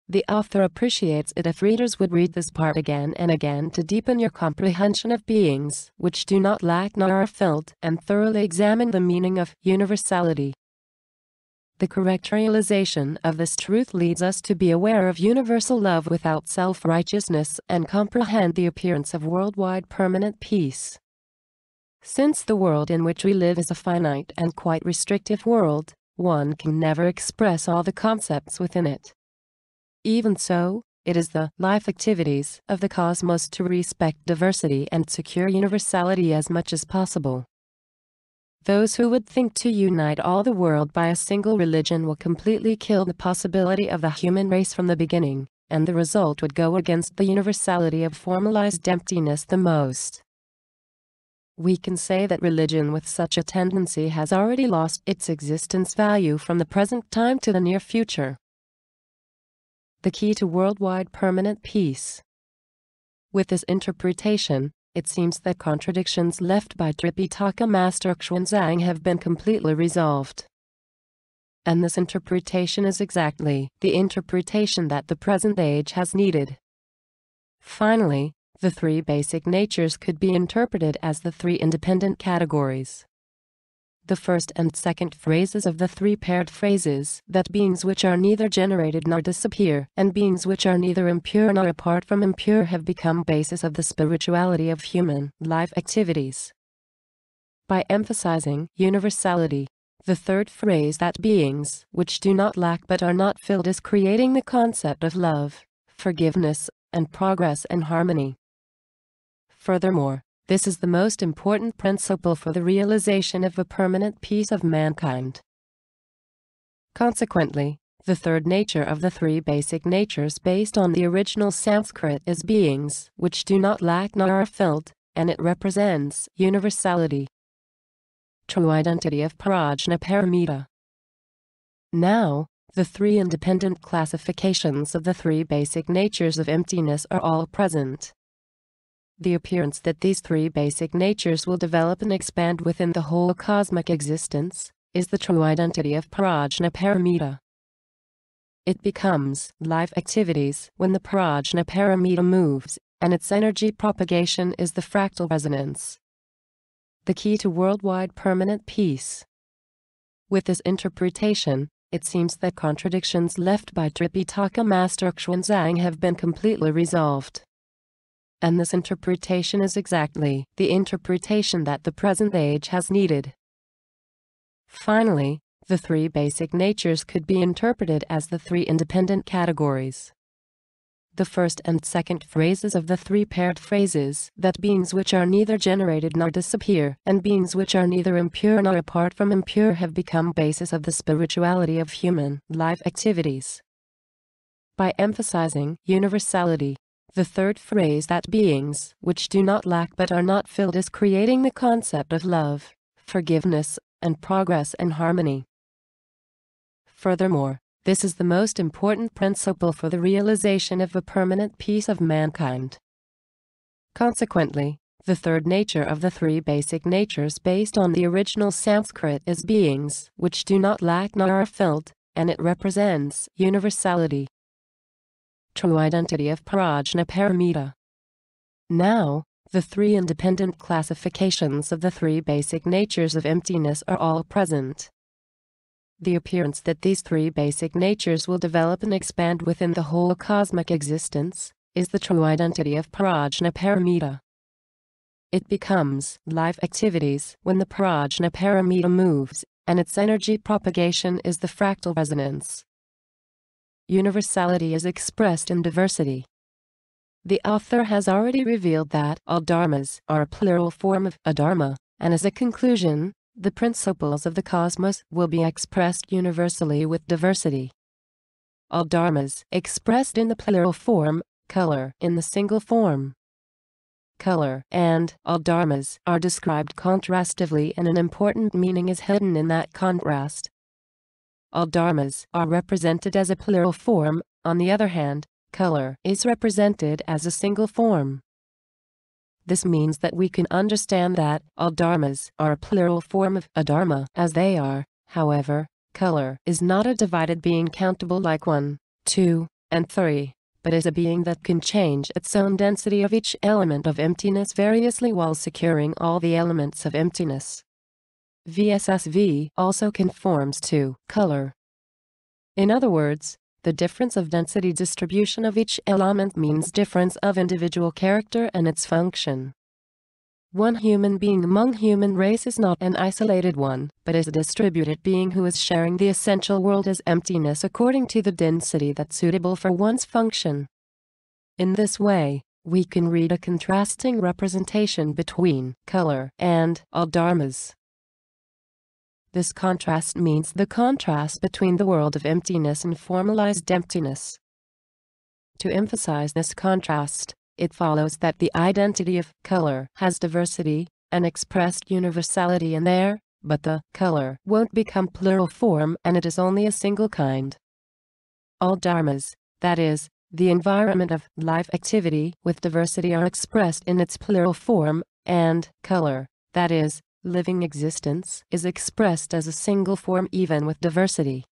The author appreciates it if readers would read this part again and again to deepen your comprehension of beings which do not lack nor are filled, and thoroughly examine the meaning of universality. The correct realization of this truth leads us to be aware of universal love without self-righteousness and comprehend the appearance of worldwide permanent peace. Since the world in which we live is a finite and quite restrictive world, one can never express all the concepts within it. Even so, it is the life activities of the cosmos to respect diversity and secure universality as much as possible. Those who would think to unite all the world by a single religion will completely kill the possibility of the human race from the beginning, and the result would go against the universality of formalized emptiness the most. We can say that religion with such a tendency has already lost its existence value from the present time to the near future. The key to worldwide permanent peace. With this interpretation, it seems that contradictions left by Tripitaka Master Xuanzang have been completely resolved. And this interpretation is exactly the interpretation that the present age has needed. Finally, the three basic natures could be interpreted as the three independent categories. The first and second phrases of the three paired phrases, that beings which are neither generated nor disappear, and beings which are neither impure nor apart from impure, have become basis of the spirituality of human life activities. By emphasizing universality, the third phrase, that beings which do not lack but are not filled, is creating the concept of love, forgiveness, and progress and harmony. Furthermore, this is the most important principle for the realization of a permanent peace of mankind. Consequently, the third nature of the three basic natures based on the original Sanskrit is beings which do not lack nor are filled, and it represents universality. True identity of Prajna Paramita. Now, the three independent classifications of the three basic natures of emptiness are all present. The appearance that these three basic natures will develop and expand within the whole cosmic existence is the true identity of Prajna Paramita. It becomes life activities when the Prajna Paramita moves, and its energy propagation is the fractal resonance. The key to worldwide permanent peace. With this interpretation, it seems that contradictions left by Tripitaka Master Xuanzang have been completely resolved. And this interpretation is exactly the interpretation that the present age has needed. Finally, the three basic natures could be interpreted as the three independent categories. The first and second phrases of the three paired phrases, that beings which are neither generated nor disappear, and beings which are neither impure nor apart from impure, have become basis of the spirituality of human life activities. By emphasizing universality, the third phrase, that beings which do not lack but are not filled, is creating the concept of love, forgiveness, and progress and harmony. Furthermore, this is the most important principle for the realization of a permanent peace of mankind. Consequently, the third nature of the three basic natures based on the original Sanskrit is beings which do not lack nor are filled, and it represents universality. True identity of Prajna Paramita. Now, the three independent classifications of the three basic natures of emptiness are all present. The appearance that these three basic natures will develop and expand within the whole cosmic existence is the true identity of Prajna Paramita. It becomes life activities when the Prajna Paramita moves, and its energy propagation is the fractal resonance. Universality is expressed in diversity. The author has already revealed that all dharmas are a plural form of a dharma, and as a conclusion, the principles of the cosmos will be expressed universally with diversity. All dharmas expressed in the plural form, color in the single form. Color and all dharmas are described contrastively, and an important meaning is hidden in that contrast. All dharmas are represented as a plural form, On the other hand, color is represented as a single form. This means that we can understand that all dharmas are a plural form of a dharma as they are. However, color is not a divided being countable like 1, 2, and 3, but is a being that can change its own density of each element of emptiness variously while securing all the elements of emptiness. VSSV also conforms to color. In other words, the difference of density distribution of each element means difference of individual character and its function. One human being among human race is not an isolated one, but is a distributed being who is sharing the essential world as emptiness according to the density that's suitable for one's function. In this way, we can read a contrasting representation between color and all dharmas. This contrast means the contrast between the world of emptiness and formalized emptiness. To emphasize this contrast, it follows that the identity of color has diversity and expressed universality in there, but the color won't become plural form and it is only a single kind. All dharmas, that is, the environment of life activity with diversity, are expressed in its plural form, and color, that is, living existence, is expressed as a single form even with diversity.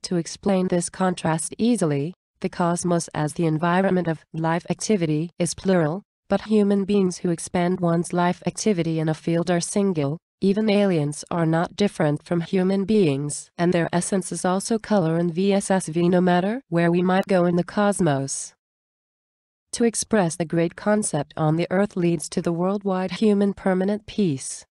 To explain this contrast easily, the cosmos as the environment of life activity is plural, but human beings who expand one's life activity in a field are single. Even aliens are not different from human beings, and their essence is also color and VSSV no matter where we might go in the cosmos. To express the great concept on the earth leads to the worldwide human permanent peace.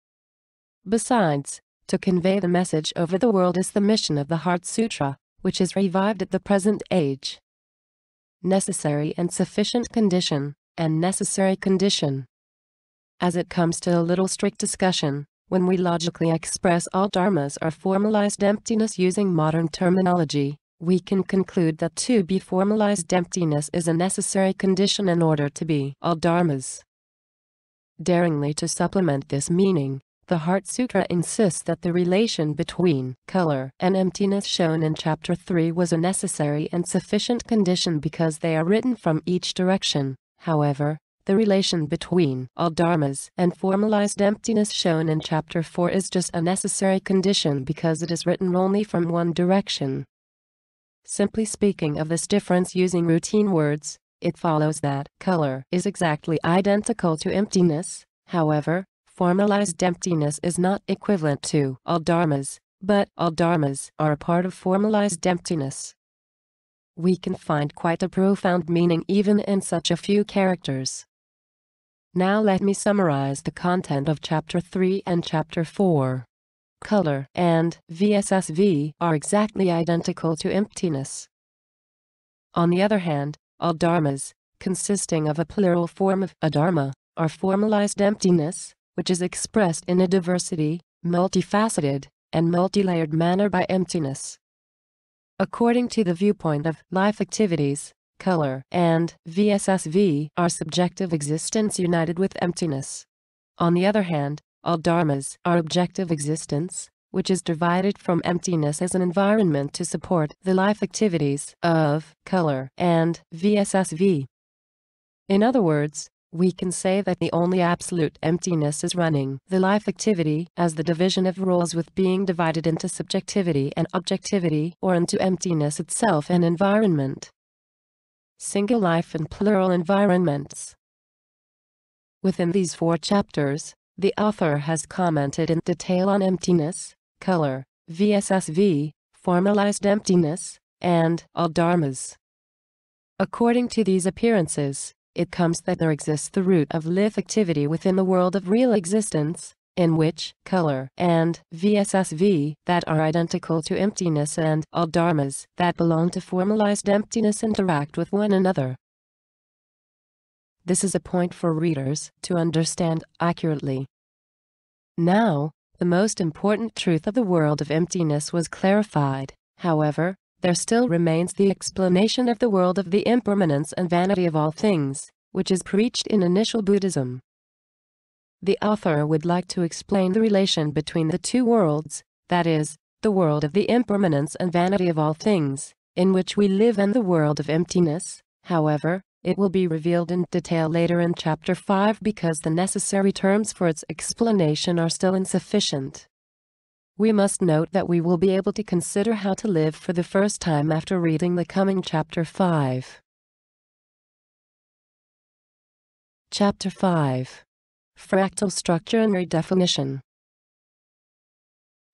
Besides, to convey the message over the world is the mission of the Heart Sutra, which is revived at the present age. Necessary and sufficient condition, and necessary condition. As it comes to a little strict discussion, when we logically express all dharmas or formalized emptiness using modern terminology, we can conclude that to be formalized emptiness is a necessary condition in order to be all dharmas. Daringly to supplement this meaning, the Heart Sutra insists that the relation between color and emptiness shown in Chapter 3 was a necessary and sufficient condition because they are written from each direction. However, the relation between all dharmas and formalized emptiness shown in Chapter 4 is just a necessary condition because it is written only from one direction. Simply speaking of this difference using routine words, it follows that color is exactly identical to emptiness. However, formalized emptiness is not equivalent to all dharmas, but all dharmas are a part of formalized emptiness. We can find quite a profound meaning even in such a few characters. Now let me summarize the content of Chapter 3 and Chapter 4. Color and VSSV are exactly identical to emptiness. On the other hand, all dharmas, consisting of a plural form of a dharma, are formalized emptiness, which is expressed in a diversity, multifaceted, and multilayered manner by emptiness. According to the viewpoint of life activities, color and VSSV are subjective existence united with emptiness. On the other hand, all dharmas are objective existence, which is divided from emptiness as an environment to support the life activities of color and VSSV. In other words, we can say that the only absolute emptiness is running the life activity as the division of roles with being divided into subjectivity and objectivity or into emptiness itself and environment. Single life and plural environments. Within these 4 chapters, the author has commented in detail on emptiness, color, VSSV, formalized emptiness, and all dharmas. According to these appearances, it comes that there exists the root of life activity within the world of real existence, in which color and VSSV that are identical to emptiness and all dharmas that belong to formalized emptiness interact with one another. This is a point for readers to understand accurately. Now, the most important truth of the world of emptiness was clarified. However, there still remains the explanation of the world of the impermanence and vanity of all things, which is preached in initial Buddhism. The author would like to explain the relation between the 2 worlds, that is, the world of the impermanence and vanity of all things, in which we live and the world of emptiness. However, it will be revealed in detail later in Chapter 5 because the necessary terms for its explanation are still insufficient. We must note that we will be able to consider how to live for the first time after reading the coming Chapter 5. Chapter 5. Fractal Structure and Redefinition.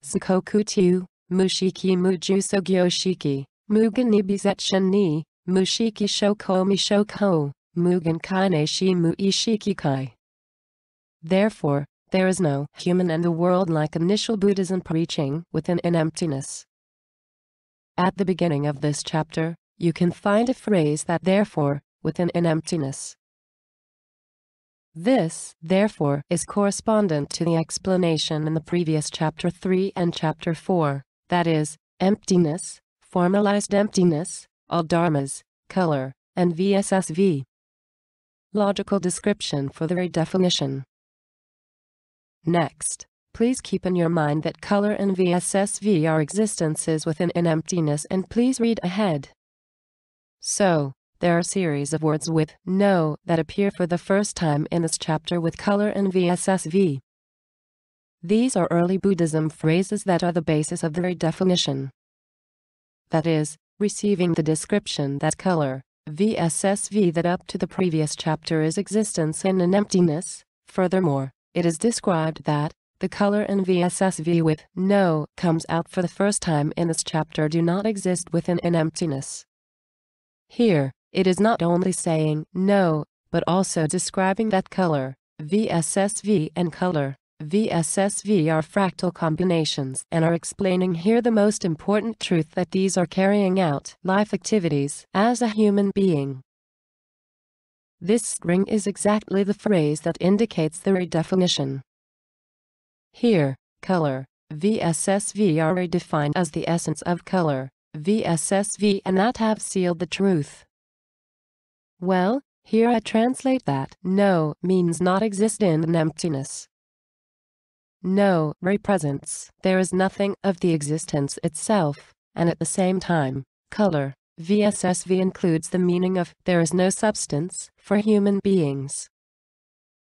Zukoku Mushiki Muju Sogyoshiki, Mugen Nibizetchen ni, Mushiki Shokomi Shoko, Mugen Kaine Shi Mu Ishiki Kai. Therefore, there is no human in the world like initial Buddhism preaching within an emptiness. At the beginning of this chapter, you can find a phrase that therefore, within an emptiness. This, therefore, is correspondent to the explanation in the previous Chapter 3 and Chapter 4, that is, emptiness, formalized emptiness, all dharmas, color, and VSSV. Logical description for the redefinition. Next, please keep in your mind that color and VSSV are existences within an emptiness, and please read ahead. So, there are a series of words with no that appear for the first time in this chapter with color and VSSV. These are early Buddhism phrases that are the basis of the redefinition. That is, receiving the description that color, VSSV that up to the previous chapter is existence in an emptiness. Furthermore, it is described that the color and VSSV with no comes out for the first time in this chapter do not exist within an emptiness. Here, it is not only saying no, but also describing that color, VSSV and color, VSSV are fractal combinations and are explaining here the most important truth that these are carrying out life activities as a human being. This string is exactly the phrase that indicates the redefinition. Here, color, VSSV are redefined as the essence of color, VSSV, and that have sealed the truth. Well, here I translate that no means not exist in an emptiness. No represents there is nothing of the existence itself, and at the same time, color, VSSV includes the meaning of there is no substance for human beings.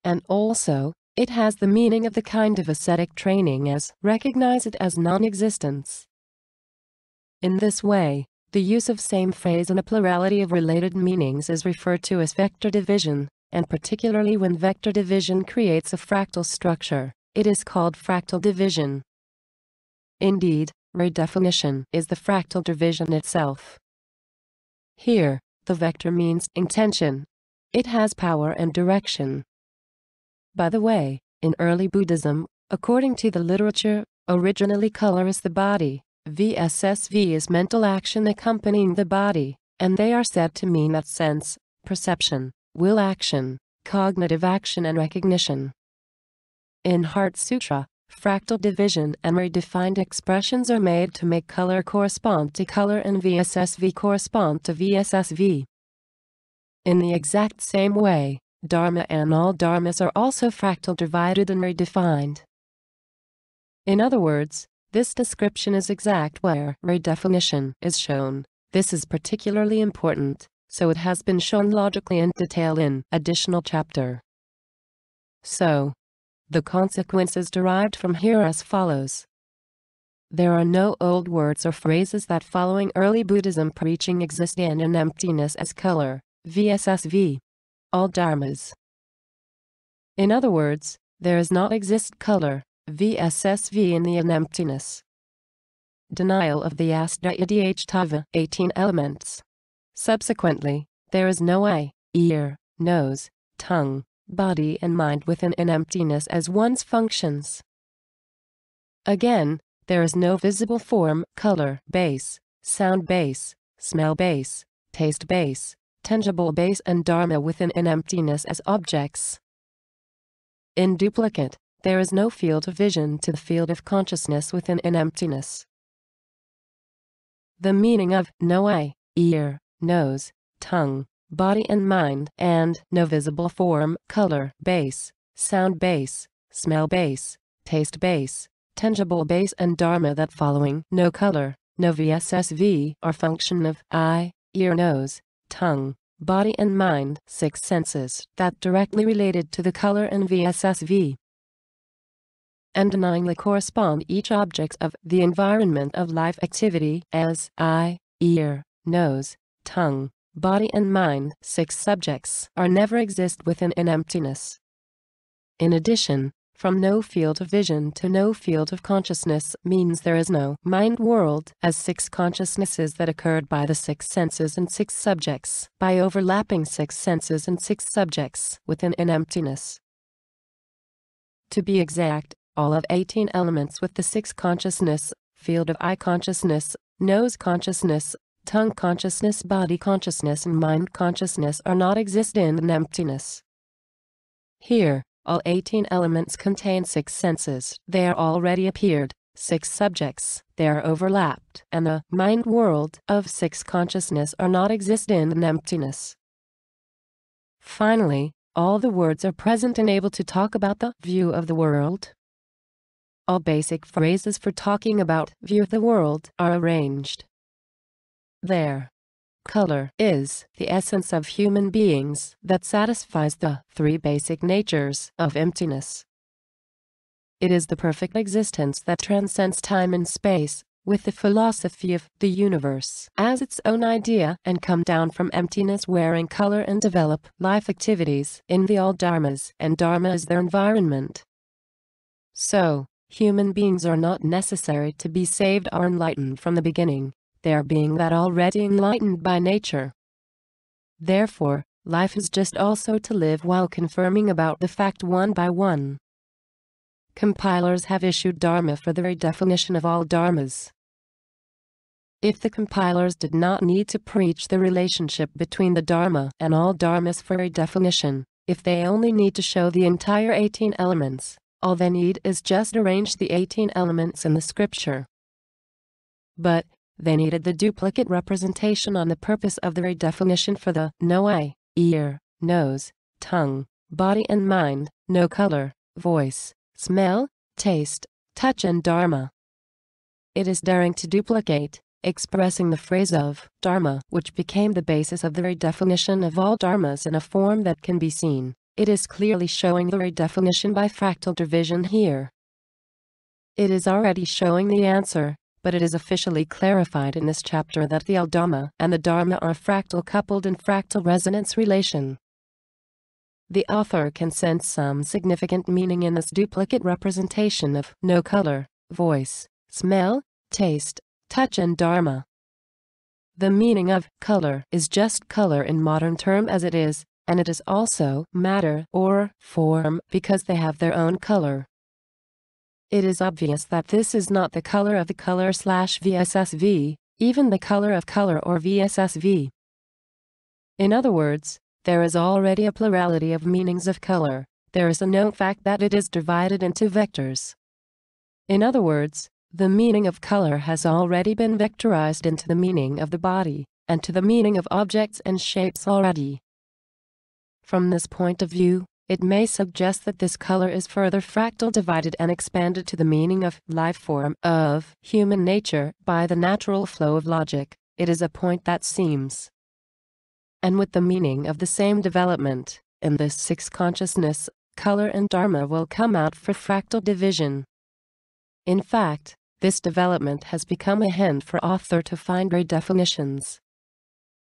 And also, it has the meaning of the kind of ascetic training as recognize it as non-existence. In this way, the use of same phrase in a plurality of related meanings is referred to as vector division, and particularly when vector division creates a fractal structure, it is called fractal division. Indeed, redefinition is the fractal division itself. Here, the vector means intention. It has power and direction. By the way, in early Buddhism, according to the literature, originally color is the body, VSSV is mental action accompanying the body, and they are said to mean that sense, perception, will action, cognitive action and recognition. In Heart Sutra, fractal division and redefined expressions are made to make color correspond to color and VSSV correspond to VSSV. In the exact same way, Dharma and all dharmas are also fractal divided and redefined. In other words, this description is exact where redefinition is shown. This is particularly important, so it has been shown logically in detail in additional chapter. So, the consequences derived from here are as follows. There are no old words or phrases that following early Buddhism preaching exist in an emptiness as color, VSSV. All dharmas. In other words, there is not exist color, VSSV in the emptiness. Denial of the Astadhyatthava 18 elements. Subsequently, there is no eye, ear, nose, tongue, body and mind within an emptiness as one's functions. Again, there is no visible form, color, base, sound base, smell base, taste base, tangible base and dharma within an emptiness as objects. In duplicate, there is no field of vision to the field of consciousness within an emptiness. The meaning of no eye, ear, nose, tongue, body and mind, and no visible form, color, base, sound base, smell base, taste base, tangible base and dharma that following no color, no VSSV or function of eye, ear, nose, tongue, body and mind, 6 senses that directly related to the color and VSSV, and denyingly correspond each objects of the environment of life activity as eye, ear, nose, tongue, body and mind, 6 subjects are never exist within an emptiness. In addition, from no field of vision to no field of consciousness means there is no mind world as 6 consciousnesses that occurred by the 6 senses and 6 subjects by overlapping 6 senses and 6 subjects within an emptiness. To be exact, all of 18 elements with the 6 consciousness, field of eye consciousness, nose consciousness, tongue consciousness, body consciousness and mind consciousness are not exist in an emptiness. Here, all 18 elements contain 6 senses. They are already appeared, 6 subjects. They are overlapped, and the mind world of 6 consciousness are not exist in an emptiness. Finally, all the words are present and able to talk about the view of the world. All basic phrases for talking about view of the world are arranged. There. Color is the essence of human beings that satisfies the 3 basic natures of emptiness. It is the perfect existence that transcends time and space, with the philosophy of the universe as its own idea, and come down from emptiness wearing color and develop life activities in the all dharmas, and dharma is their environment. So, human beings are not necessary to be saved or enlightened from the beginning. They are being that already enlightened by nature. Therefore, life is just also to live while confirming about the fact one by one. Compilers have issued Dharma for the redefinition of all dharmas. If the compilers did not need to preach the relationship between the Dharma and all dharmas for redefinition, if they only need to show the entire 18 elements, all they need is just arrange the 18 elements in the scripture. But they needed the duplicate representation on the purpose of the redefinition for the no eye, ear, nose, tongue, body and mind, no color, voice, smell, taste, touch and dharma. It is daring to duplicate, expressing the phrase of dharma, which became the basis of the redefinition of all dharmas in a form that can be seen. It is clearly showing the redefinition by fractal division here. It is already showing the answer, but it is officially clarified in this chapter that the Dhamma and the Dharma are fractal coupled in fractal resonance relation. The author can sense some significant meaning in this duplicate representation of no color, voice, smell, taste, touch and dharma. The meaning of color is just color in modern term as it is, and it is also matter or form because they have their own color. It is obvious that this is not the color of the color/VSSV, even the color of color or VSSV. In other words, there is already a plurality of meanings of color. There is a known fact that it is divided into vectors. In other words, the meaning of color has already been vectorized into the meaning of the body, and to the meaning of objects and shapes already. From this point of view, it may suggest that this color is further fractal divided and expanded to the meaning of life form of human nature by the natural flow of logic. It is a point that seems. And with the meaning of the same development, in this 6 consciousness, color and dharma will come out for fractal division. In fact, this development has become a hint for author to find redefinitions.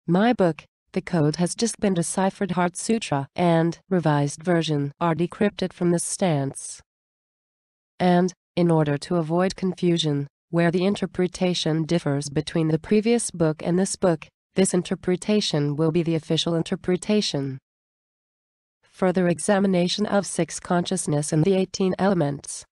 My book, The Code, has just been deciphered. Heart Sutra and revised version are decrypted from this stance. And, in order to avoid confusion, where the interpretation differs between the previous book and this book, this interpretation will be the official interpretation. Further examination of 6 consciousness and the 18 elements.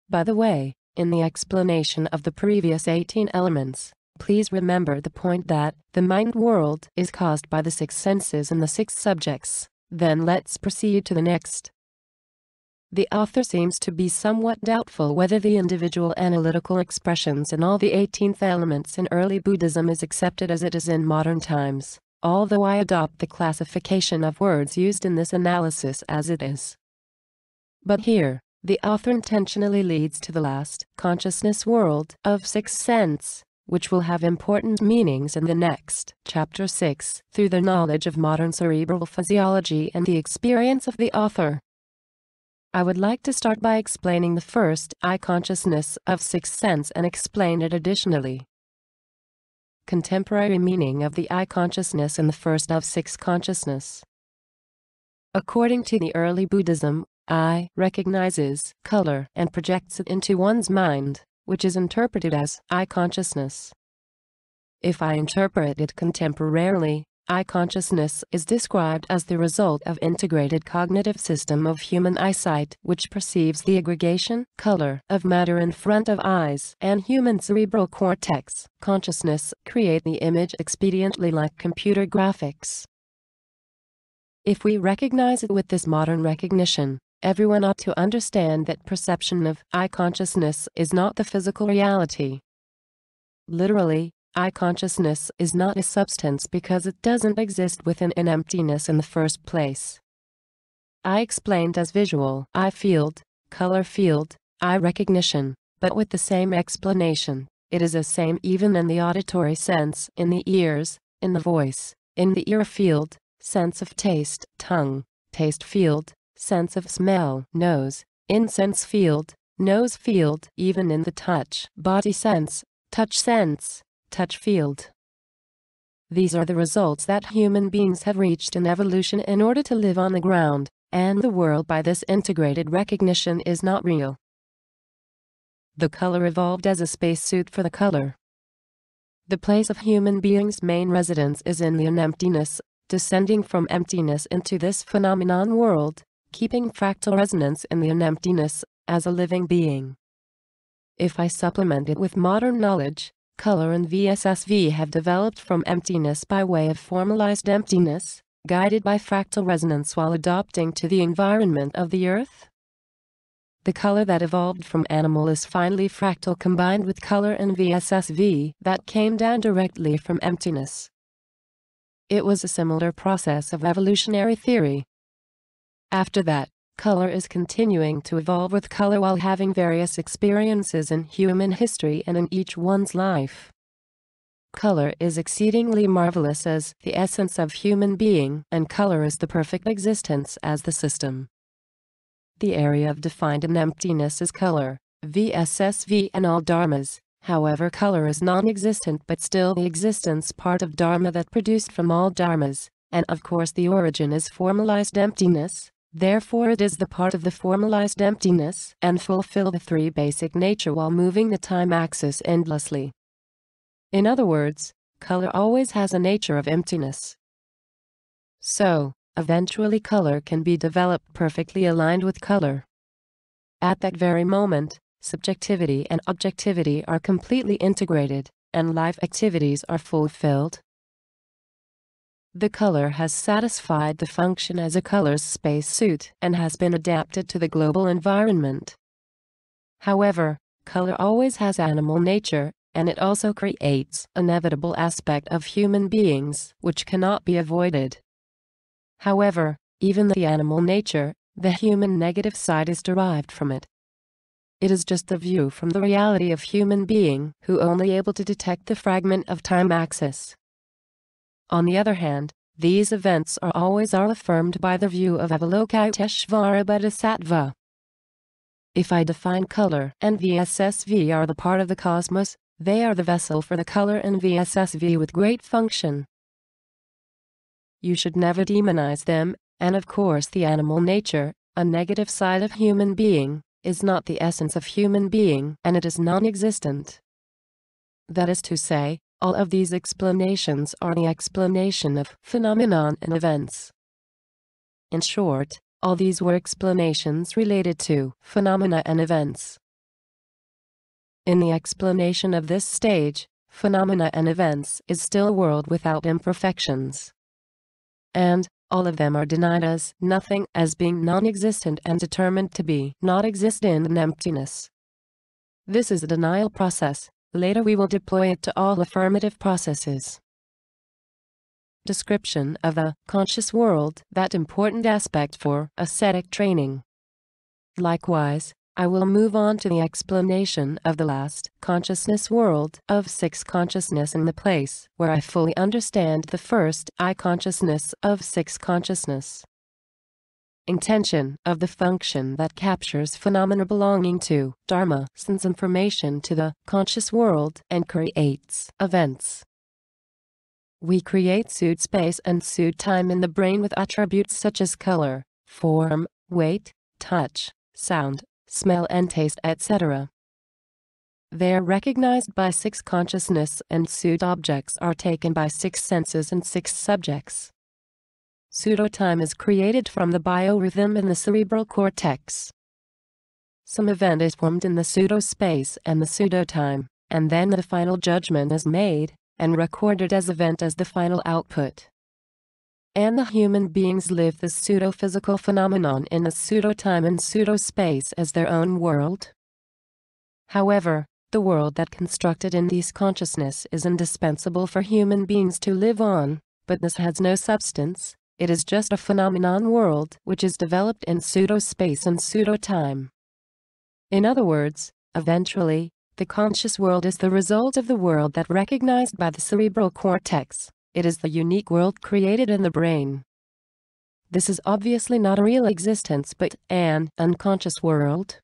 By the way, in the explanation of the previous 18 elements, please remember the point that the mind world is caused by the 6 senses and the 6 subjects. Then let's proceed to the next. The author seems to be somewhat doubtful whether the individual analytical expressions in all the 18th elements in early Buddhism is accepted as it is in modern times, although I adopt the classification of words used in this analysis as it is. But here, the author intentionally leads to the last consciousness world of 6 sense, which will have important meanings in the next Chapter 6 through the knowledge of modern cerebral physiology and the experience of the author. I would like to start by explaining the first eye consciousness of sixth sense and explain it additionally. Contemporary meaning of the eye consciousness and the first of six consciousness. According to the early Buddhism, eye recognizes color and projects it into one's mind, which is interpreted as eye consciousness. If I interpret it contemporarily, eye consciousness is described as the result of integrated cognitive system of human eyesight which perceives the aggregation, color, of matter in front of eyes and human cerebral cortex. Consciousness create the image expediently like computer graphics. If we recognize it with this modern recognition, everyone ought to understand that perception of eye consciousness is not the physical reality. Literally, eye consciousness is not a substance because it doesn't exist within an emptiness in the first place. Eye explained as visual eye field, color field, eye recognition, but with the same explanation, it is the same even in the auditory sense, in the ears, in the voice, in the ear field, sense of taste, tongue, taste field, sense of smell, nose, in sense field, nose field, even in the touch, body sense, touch field. These are the results that human beings have reached in evolution in order to live on the ground, and the world by this integrated recognition is not real. The color evolved as a spacesuit for the color. The place of human beings' main residence is in the unemptiness, descending from emptiness into this phenomenon world, keeping fractal resonance in the unemptiness, as a living being. If I supplement it with modern knowledge, color and VSSV have developed from emptiness by way of formalized emptiness, guided by fractal resonance while adapting to the environment of the earth. The color that evolved from animal is finely fractal combined with color and VSSV that came down directly from emptiness. It was a similar process of evolutionary theory. After that, color is continuing to evolve with color while having various experiences in human history and in each one's life. Color is exceedingly marvelous as the essence of human being, and color is the perfect existence as the system. The area of defined in emptiness is color, VSSV and all dharmas. However, color is non-existent but still the existence part of dharma that produced from all dharmas, and of course the origin is formalized emptiness. Therefore it is the part of the formalized emptiness and fulfill the three basic nature while moving the time axis endlessly. In other words, color always has a nature of emptiness. So, eventually color can be developed perfectly aligned with color. At that very moment, subjectivity and objectivity are completely integrated, and life activities are fulfilled. The color has satisfied the function as a color's spacesuit and has been adapted to the global environment. However, color always has animal nature, and it also creates an inevitable aspect of human beings which cannot be avoided. However, even the animal nature, the human negative side is derived from it. It is just a view from the reality of human being who only able to detect the fragment of time axis. On the other hand, these events are always affirmed by the view of Avalokiteshvara Bodhisattva. If I define color and VSSV are the part of the cosmos, they are the vessel for the color and VSSV with great function. You should never demonize them, and of course the animal nature, a negative side of human being, is not the essence of human being and it is non-existent. That is to say, all of these explanations are the explanation of phenomenon and events. In short, all these were explanations related to phenomena and events. In the explanation of this stage, phenomena and events is still a world without imperfections. And all of them are denied as nothing, as being non-existent and determined to be not existent in emptiness. This is a denial process. Later we will deploy it to all affirmative processes. Description of the conscious world, that important aspect for ascetic training. Likewise, I will move on to the explanation of the last consciousness world of six consciousness in the place where I fully understand the first I consciousness of six consciousness. Intention of the function that captures phenomena belonging to Dharma sends information to the conscious world and creates events. We create suit space and suit time in the brain with attributes such as color, form, weight, touch, sound, smell and taste, etc. They are recognized by six consciousness and suit objects are taken by six senses and six subjects. Pseudo-time is created from the biorhythm in the cerebral cortex. Some event is formed in the pseudo-space and the pseudo-time, and then the final judgment is made and recorded as event as the final output. And the human beings live the pseudo-physical phenomenon in the pseudo-time and pseudo-space as their own world. However, the world that constructed in these consciousness is indispensable for human beings to live on, but this has no substance. It is just a phenomenon world which is developed in pseudo-space and pseudo-time. In other words, eventually, the conscious world is the result of the world that recognized by the cerebral cortex. It is the unique world created in the brain. This is obviously not a real existence but an unconscious world.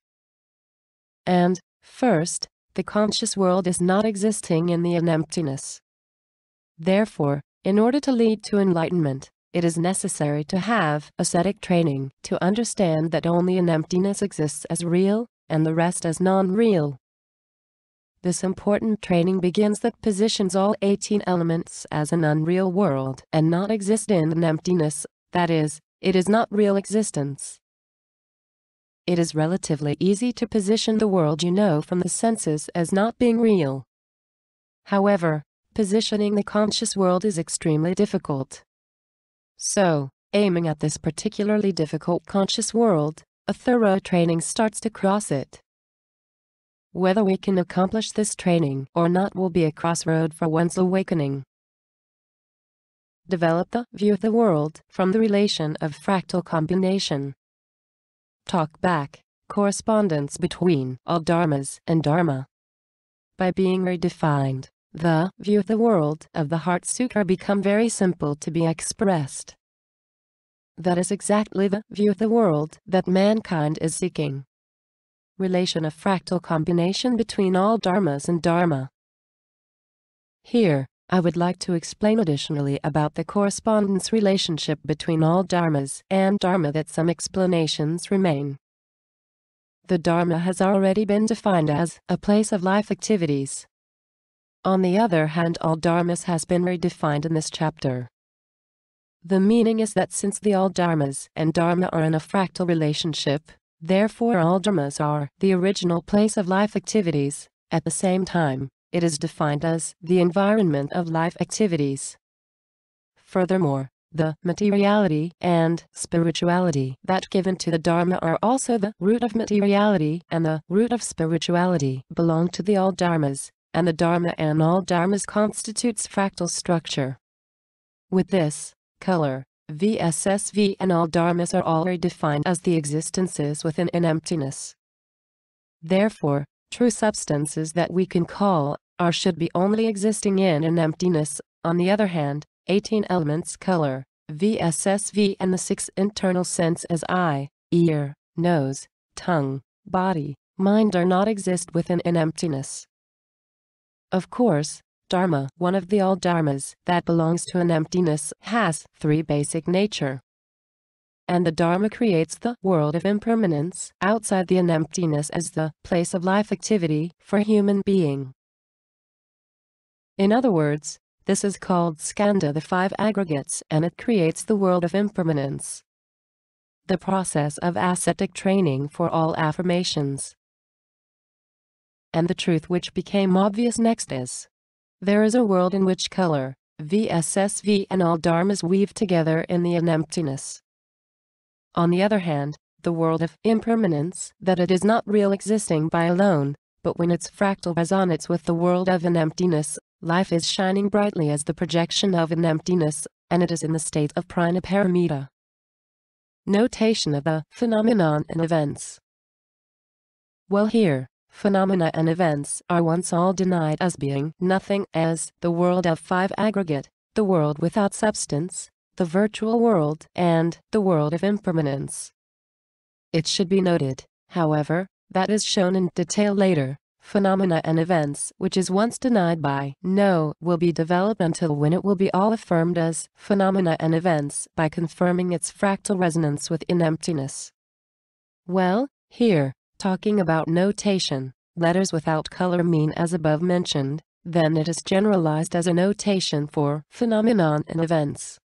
And, first, the conscious world is not existing in the unemptiness. Therefore, in order to lead to enlightenment, it is necessary to have ascetic training to understand that only unemptiness exists as real, and the rest as non-real. This important training begins that positions all 18 elements as an unreal world and not exist in an emptiness, that is, it is not real existence. It is relatively easy to position the world you know from the senses as not being real. However, positioning the conscious world is extremely difficult. So, aiming at this particularly difficult conscious world, a thorough training starts to cross it. Whether we can accomplish this training or not will be a crossroad for one's awakening. Develop the view of the world from the relation of fractal combination. Talk back, correspondence between all dharmas and dharma. By being redefined, the view of the world of the Heart Sutra become very simple to be expressed. That is exactly the view of the world that mankind is seeking. Relation of fractal combination between all dharmas and dharma. Here, I would like to explain additionally about the correspondence relationship between all dharmas and dharma that some explanations remain. The dharma has already been defined as a place of life activities. On the other hand, all dharmas has been redefined in this chapter. The meaning is that since the all dharmas and dharma are in a fractal relationship, therefore all dharmas are the original place of life activities. At the same time, it is defined as the environment of life activities. Furthermore, the materiality and spirituality that given to the dharma are also the root of materiality and the root of spirituality belong to the all dharmas, and the dharma and all dharmas constitutes fractal structure. With this, color, VSSV and all dharmas are already defined as the existences within an emptiness. Therefore, true substances that we can call are should be only existing in an emptiness. On the other hand, 18 elements color, VSSV and the 6 internal sense as eye, ear, nose, tongue, body, mind are not exist within an emptiness. Of course, Dharma, one of the all dharmas that belongs to an emptiness, has 3 basic nature. And the Dharma creates the world of impermanence outside the unemptiness as the place of life activity for human being. In other words, this is called skandha, the 5 aggregates, and it creates the world of impermanence. The process of ascetic training for all affirmations. And the truth which became obvious next is, there is a world in which color, VSSV and all dharmas weave together in the unemptiness. On the other hand, the world of impermanence, that it is not real existing by alone, but when its fractal resonates with the world of an emptiness, life is shining brightly as the projection of an emptiness, and it is in the state of prana-paramita. Notation of the phenomenon and events. Well, here, phenomena and events are once all denied as being nothing as the world of five aggregate, the world without substance, the virtual world, and the world of impermanence. It should be noted, however, that is shown in detail later, phenomena and events which is once denied by no will be developed until when it will be all affirmed as phenomena and events by confirming its fractal resonance within emptiness. Well, here, talking about notation, letters without color mean as above mentioned, then it is generalized as a notation for phenomenon and events.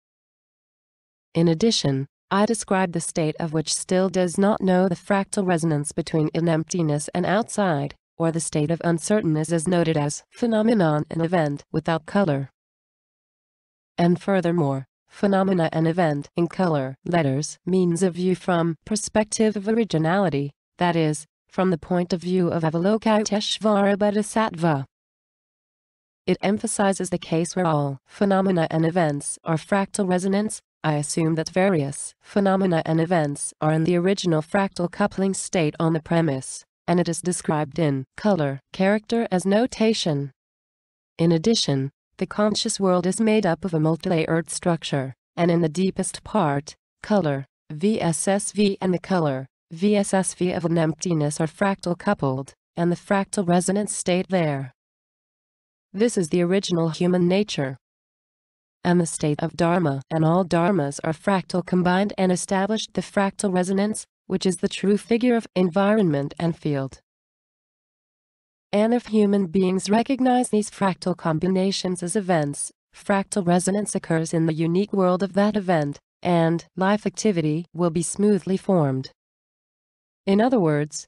In addition, I describe the state of which still does not know the fractal resonance between in emptiness and outside, or the state of uncertainness is noted as phenomenon and event without color. And furthermore, phenomena and event in color letters means a view from perspective of originality, that is, from the point of view of Avalokiteshvara Bodhisattva. It emphasizes the case where all phenomena and events are fractal resonance. I assume that various phenomena and events are in the original fractal coupling state on the premise, and it is described in color character as notation. In addition, the conscious world is made up of a multi-layered structure, and in the deepest part, color, VSSV and the color, VSSV of an emptiness are fractal coupled, and the fractal resonance state there. This is the original human nature. And the state of Dharma and all Dharmas are fractal combined and established the fractal resonance, which is the true figure of environment and field. And if human beings recognize these fractal combinations as events, fractal resonance occurs in the unique world of that event, and life activity will be smoothly formed. In other words,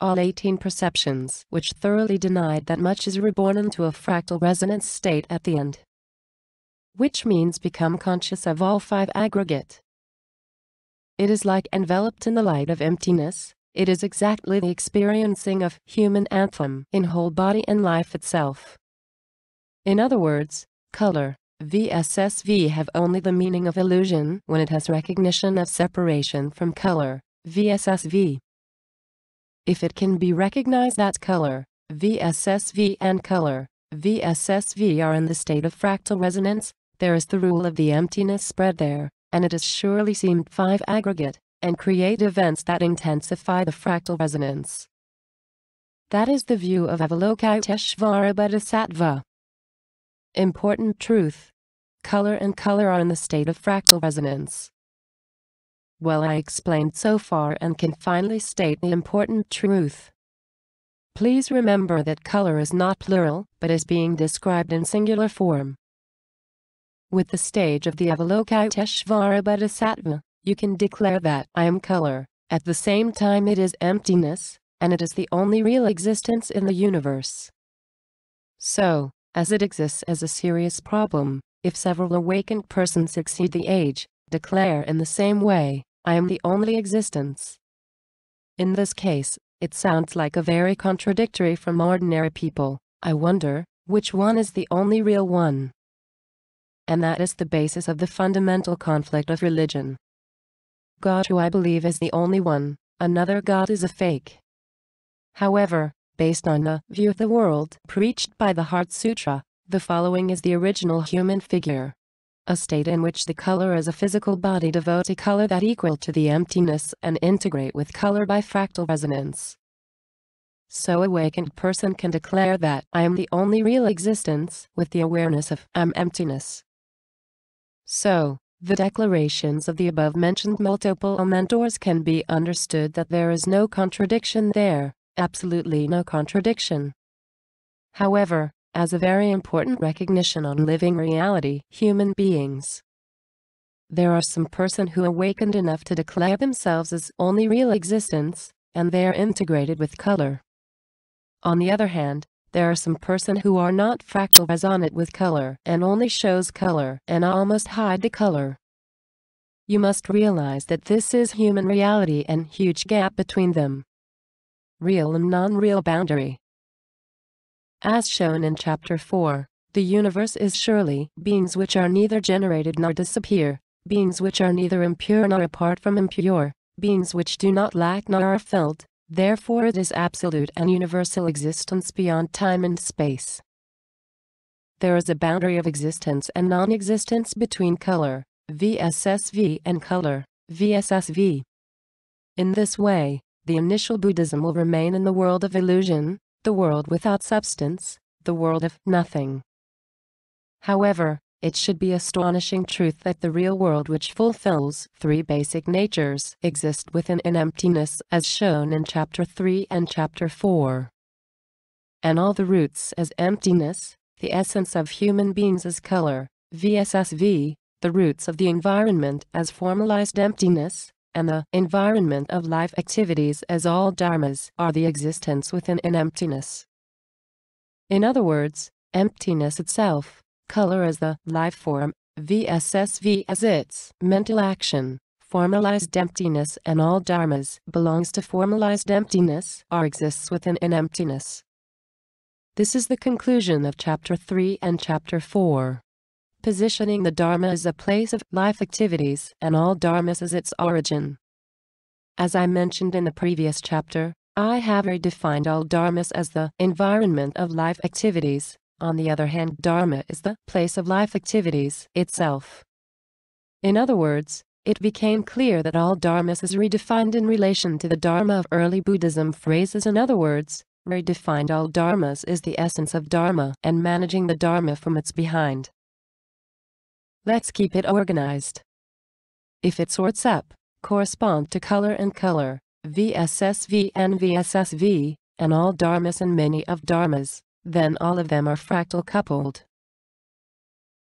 all 18 perceptions which thoroughly denied that much is reborn into a fractal resonance state at the end, which means become conscious of all five aggregate. It is like enveloped in the light of emptiness. It is exactly the experiencing of human anthem in whole body and life itself. In other words, color, VSSV have only the meaning of illusion when it has recognition of separation from color, VSSV. If it can be recognized that color, VSSV and color, VSSV are in the state of fractal resonance, there is the rule of the emptiness spread there, and it is surely seemed five aggregate, and create events that intensify the fractal resonance. That is the view of Avalokiteshvara Bodhisattva. Important truth. Color and color are in the state of fractal resonance. Well, I explained so far and can finally state the important truth. Please remember that color is not plural, but is being described in singular form. With the stage of the Avalokiteshvara Bodhisattva, you can declare that I am color, at the same time it is emptiness, and it is the only real existence in the universe. So, as it exists as a serious problem, if several awakened persons exceed the age, declare in the same way, I am the only existence. In this case, it sounds like a very contradictory from ordinary people. I wonder, which one is the only real one? And that is the basis of the fundamental conflict of religion. God, who I believe is the only one, another God is a fake. However, based on the view of the world preached by the Heart Sutra, the following is the original human figure. A state in which the color is a physical body devote a color that equal to the emptiness and integrate with color by fractal resonance. So awakened person can declare that I am the only real existence with the awareness of I'm emptiness. So, the declarations of the above-mentioned multiple mentors can be understood that there is no contradiction there, absolutely no contradiction. However, as a very important recognition on living reality, human beings, there are some person who awakened enough to declare themselves as only real existence, and they are integrated with color. On the other hand, there are some person who are not fractal resonant with color and only shows color and almost hide the color. You must realize that this is human reality and huge gap between them. Real and non-real boundary. As shown in Chapter 4, the universe is surely beings which are neither generated nor disappear, beings which are neither impure nor apart from impure, beings which do not lack nor are filled, Therefore it is absolute and universal existence beyond time and space. There is a boundary of existence and non-existence between color, VSSV, and color, VSSV. In this way, the initial Buddhism will remain in the world of illusion, the world without substance, the world of nothing. However, it should be astonishing truth that the real world, which fulfills three basic natures, exists within an emptiness, as shown in Chapter 3 and Chapter 4. And all the roots as emptiness, the essence of human beings as color, VSSV, the roots of the environment as formalized emptiness, and the environment of life activities as all dharmas, are the existence within an emptiness. In other words, emptiness itself, color as the life form, VSSV as its mental action, formalized emptiness, and all dharmas belongs to formalized emptiness, or exists within an emptiness. This is the conclusion of Chapter 3 and Chapter 4. Positioning the Dharma as a place of life activities and all dharmas as its origin. As I mentioned in the previous chapter, I have redefined all dharmas as the environment of life activities. On the other hand, Dharma is the place of life activities itself. In other words, it became clear that all dharmas is redefined in relation to the Dharma of early Buddhism phrases. In other words, redefined all dharmas is the essence of Dharma and managing the Dharma from its behind. Let's keep it organized. If it sorts up, correspond to color and color, VSSV and VSSV, and all dharmas and many of dharmas, then all of them are fractal coupled.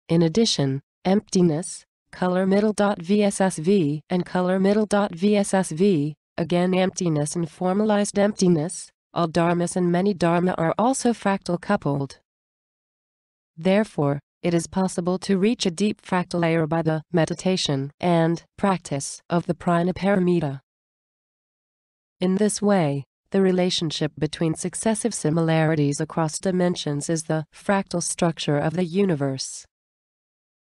In addition, emptiness, color middle.VSSV and color middle.VSSV, again emptiness and formalized emptiness, all dharmas and many dharma are also fractal coupled. Therefore, it is possible to reach a deep fractal layer by the meditation and practice of the Prajnaparamita. In this way, the relationship between successive similarities across dimensions is the fractal structure of the universe.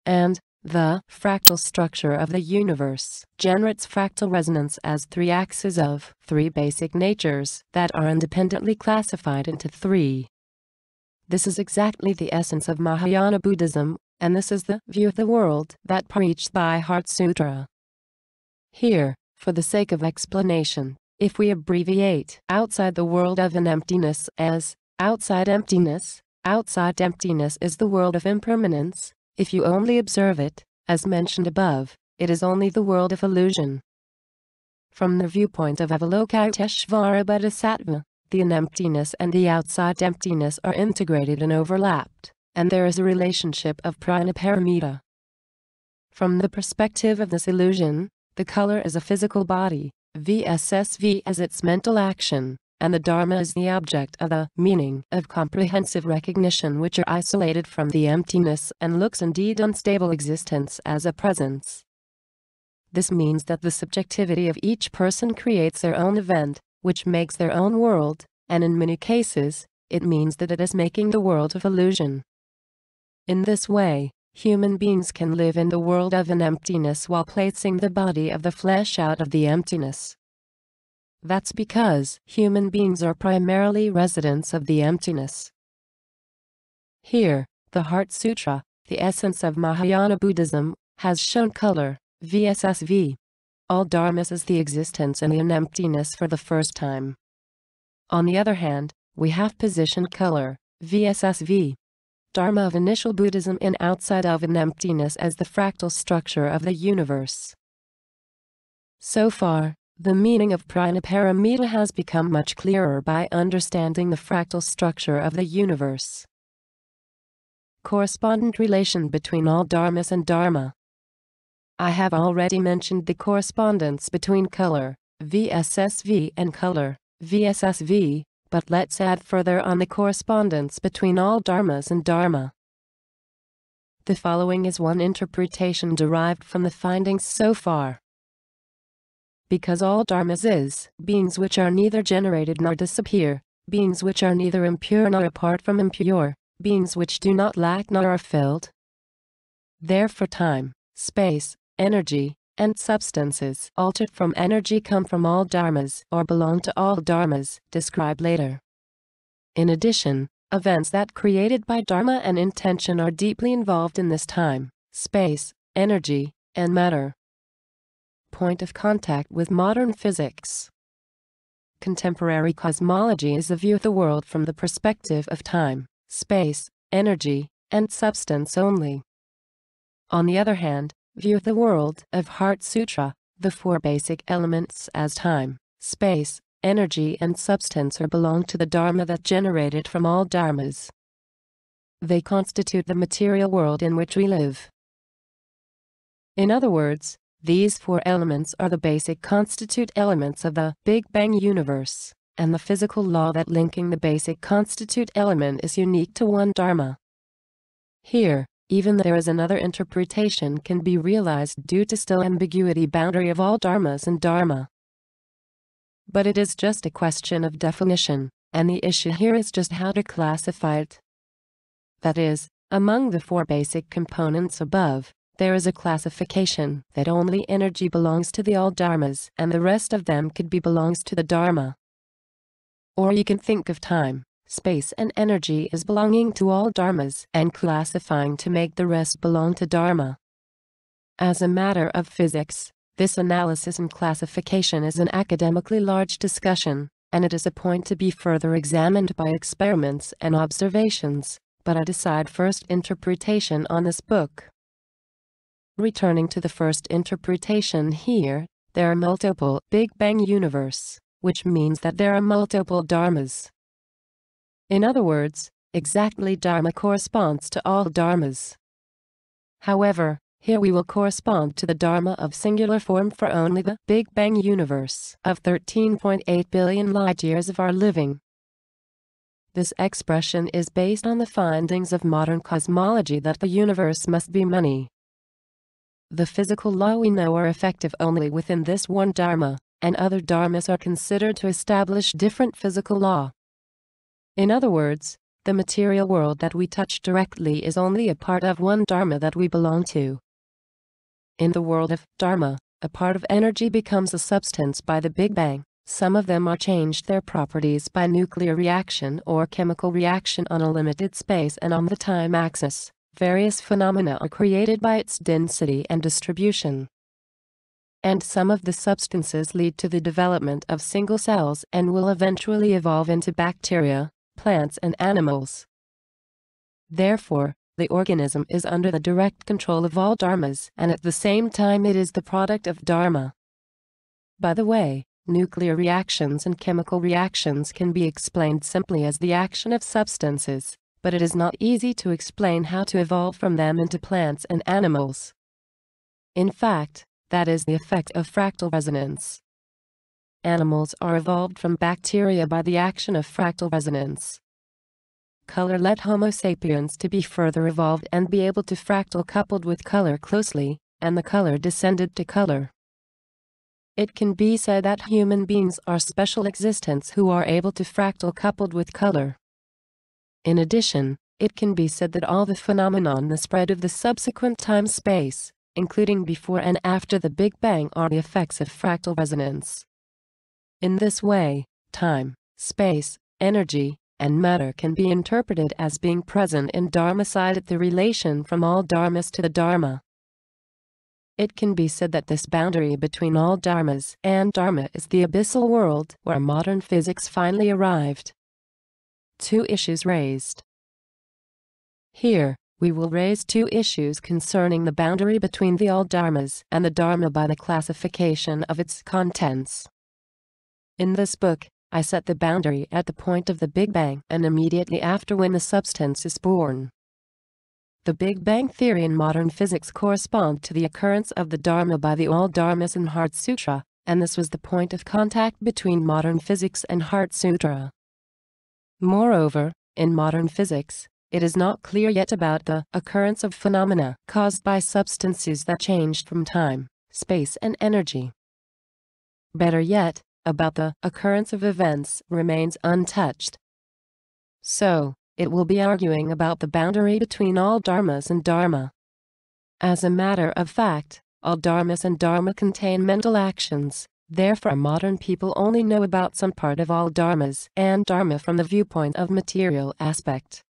And the fractal structure of the universe generates fractal resonance as three axes of three basic natures that are independently classified into three. This is exactly the essence of Mahayana Buddhism, and this is the view of the world that preached by Heart Sutra. Here, for the sake of explanation, if we abbreviate outside the world of an emptiness as outside emptiness is the world of impermanence. If you only observe it, as mentioned above, it is only the world of illusion. From the viewpoint of Avalokiteshvara Bodhisattva, the unemptiness and the outside emptiness are integrated and overlapped, and there is a relationship of Prajnaparamita. From the perspective of this illusion, the color is a physical body, VSSV as its mental action, and the Dharma is the object of the meaning of comprehensive recognition, which are isolated from the emptiness and looks indeed unstable existence as a presence. This means that the subjectivity of each person creates their own event, which makes their own world, and in many cases, it means that it is making the world of illusion. In this way, human beings can live in the world of an emptiness while placing the body of the flesh out of the emptiness. That's because human beings are primarily residents of the emptiness. Here, the Heart Sutra, the essence of Mahayana Buddhism, has shown color, VSSV. All dharmas as the existence in an emptiness for the first time. On the other hand, we have positioned color, VSSV, Dharma of initial Buddhism in outside of an emptiness as the fractal structure of the universe. So far, the meaning of Prajnaparamita has become much clearer by understanding the fractal structure of the universe. Correspondent relation between all dharmas and dharma. I have already mentioned the correspondence between color, VSSV, and color, VSSV, but let's add further on the correspondence between all dharmas and dharma. The following is one interpretation derived from the findings so far. Because all dharmas is beings which are neither generated nor disappear, beings which are neither impure nor apart from impure, beings which do not lack nor are filled. Therefore time, space, energy, and substances altered from energy come from all dharmas or belong to all dharmas, described later. In addition, events that created by dharma and intention are deeply involved in this time, space, energy, and matter. Point of contact with modern physics. Contemporary cosmology is a view of the world from the perspective of time, space, energy, and substance only. On the other hand, view of the world of Heart Sutra, the four basic elements as time, space, energy and substance are belong to the Dharma that generated from all dharmas. They constitute the material world in which we live. In other words, these four elements are the basic constitute elements of the Big Bang universe, and the physical law that linking the basic constitute element is unique to one Dharma. Here, even there is another interpretation can be realized due to still ambiguity boundary of all dharmas and dharma. But it is just a question of definition, and the issue here is just how to classify it. That is, among the four basic components above, there is a classification that only energy belongs to the all dharmas and the rest of them could be belongs to the dharma. Or you can think of time, space and energy as belonging to all dharmas and classifying to make the rest belong to dharma. As a matter of physics, this analysis and classification is an academically large discussion, and it is a point to be further examined by experiments and observations, but I decide first interpretation on this book. Returning to the first interpretation here, there are multiple Big Bang universe, which means that there are multiple dharmas. In other words, exactly dharma corresponds to all dharmas. However, here we will correspond to the dharma of singular form for only the Big Bang universe of 13.8 billion light-years of our living. This expression is based on the findings of modern cosmology that the universe must be many. The physical law we know are effective only within this one dharma, and other dharmas are considered to establish different physical law. In other words, the material world that we touch directly is only a part of one dharma that we belong to. In the world of dharma, a part of energy becomes a substance by the Big Bang. Some of them are changed their properties by nuclear reaction or chemical reaction on a limited space and on the time axis. Various phenomena are created by its density and distribution. And some of the substances lead to the development of single cells and will eventually evolve into bacteria, plants and animals. Therefore, the organism is under the direct control of all dharmas and at the same time it is the product of dharma. By the way, nuclear reactions and chemical reactions can be explained simply as the action of substances, but it is not easy to explain how to evolve from them into plants and animals. In fact, that is the effect of fractal resonance. Animals are evolved from bacteria by the action of fractal resonance. Color led Homo sapiens to be further evolved and be able to fractal coupled with color closely, and the color descended to color. It can be said that human beings are special existents who are able to fractal coupled with color. In addition, it can be said that all the phenomena in the spread of the subsequent time-space, including before and after the Big Bang, are the effects of fractal resonance. In this way, time, space, energy, and matter can be interpreted as being present in dharma side at the relation from all dharmas to the dharma. It can be said that this boundary between all dharmas and dharma is the abyssal world where modern physics finally arrived. Two issues raised. Here, we will raise two issues concerning the boundary between the all dharmas and the dharma by the classification of its contents. In this book, I set the boundary at the point of the Big Bang and immediately after when the substance is born. The Big Bang theory in modern physics correspond to the occurrence of the dharma by the all dharmas in Heart Sutra, and this was the point of contact between modern physics and Heart Sutra. Moreover, in modern physics, it is not clear yet about the occurrence of phenomena caused by substances that changed from time, space and energy. Better yet, about the occurrence of events remains untouched. So, it will be arguing about the boundary between all dharmas and dharma. As a matter of fact, All dharmas and dharma contain mental actions. Therefore, modern people only know about some part of all dharmas and dharma from the viewpoint of material aspect.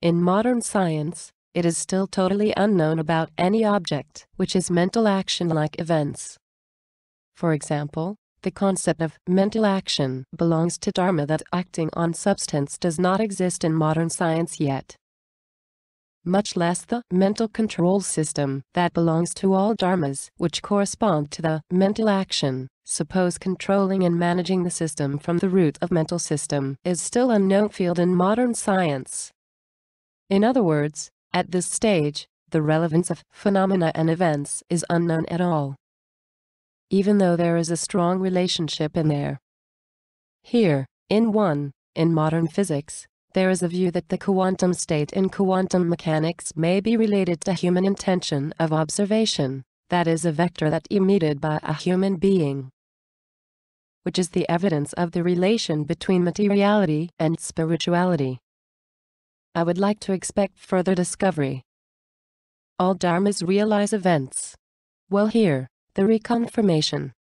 In modern science, it is still totally unknown about any object which is mental action like events. For example, the concept of mental action belongs to dharma that acting on substance does not exist in modern science yet. Much less the mental control system that belongs to all dharmas which correspond to the mental action, suppose controlling and managing the system from the root of mental system, is still an unknown field in modern science. In other words, at this stage, the relevance of phenomena and events is unknown at all, even though there is a strong relationship in there. Here, in modern physics, there is a view that the quantum state in quantum mechanics may be related to human intention of observation, that is a vector that emitted by a human being, which is the evidence of the relation between materiality and spirituality. I would like to expect further discovery. All dharmas realize events. Well, here, the reconfirmation.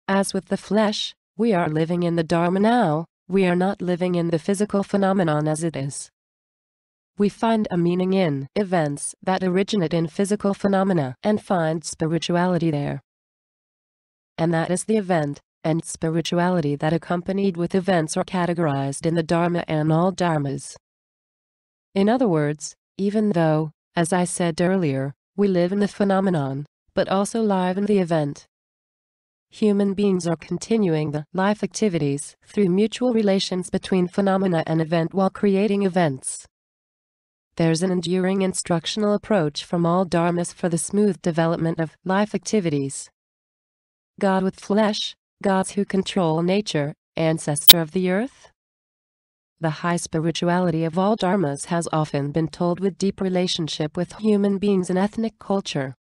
As with the flesh, we are living in the dharma now. We are not living in the physical phenomenon as it is. We find a meaning in events that originate in physical phenomena and find spirituality there. And that is the event and spirituality that accompanied with events are categorized in the dharma and all dharmas. In other words, even though, as I said earlier, we live in the phenomenon, but also live in the event, human beings are continuing the life activities through mutual relations between phenomena and event while creating events. There's an enduring instructional approach from all dharmas for the smooth development of life activities. God with flesh, gods who control nature, ancestor of the earth. The high spirituality of all dharmas has often been told with deep relationship with human beings and ethnic culture.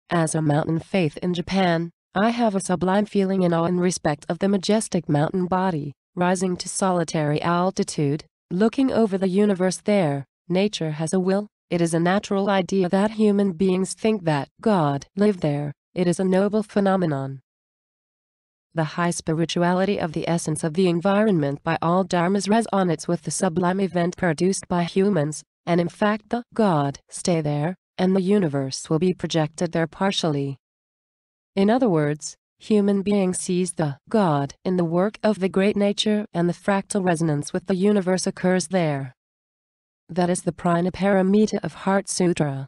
As a mountain faith in Japan, I have a sublime feeling in awe and respect of the majestic mountain body, rising to solitary altitude, looking over the universe there. Nature has a will. It is a natural idea that human beings think that God lived there. It is a noble phenomenon. The high spirituality of the essence of the environment by all dharmas resonates with the sublime event produced by humans, and in fact the God stay there, and the universe will be projected there partially. In other words, human being sees the God in the work of the great nature and the fractal resonance with the universe occurs there. That is the Prajnaparamita of Heart Sutra.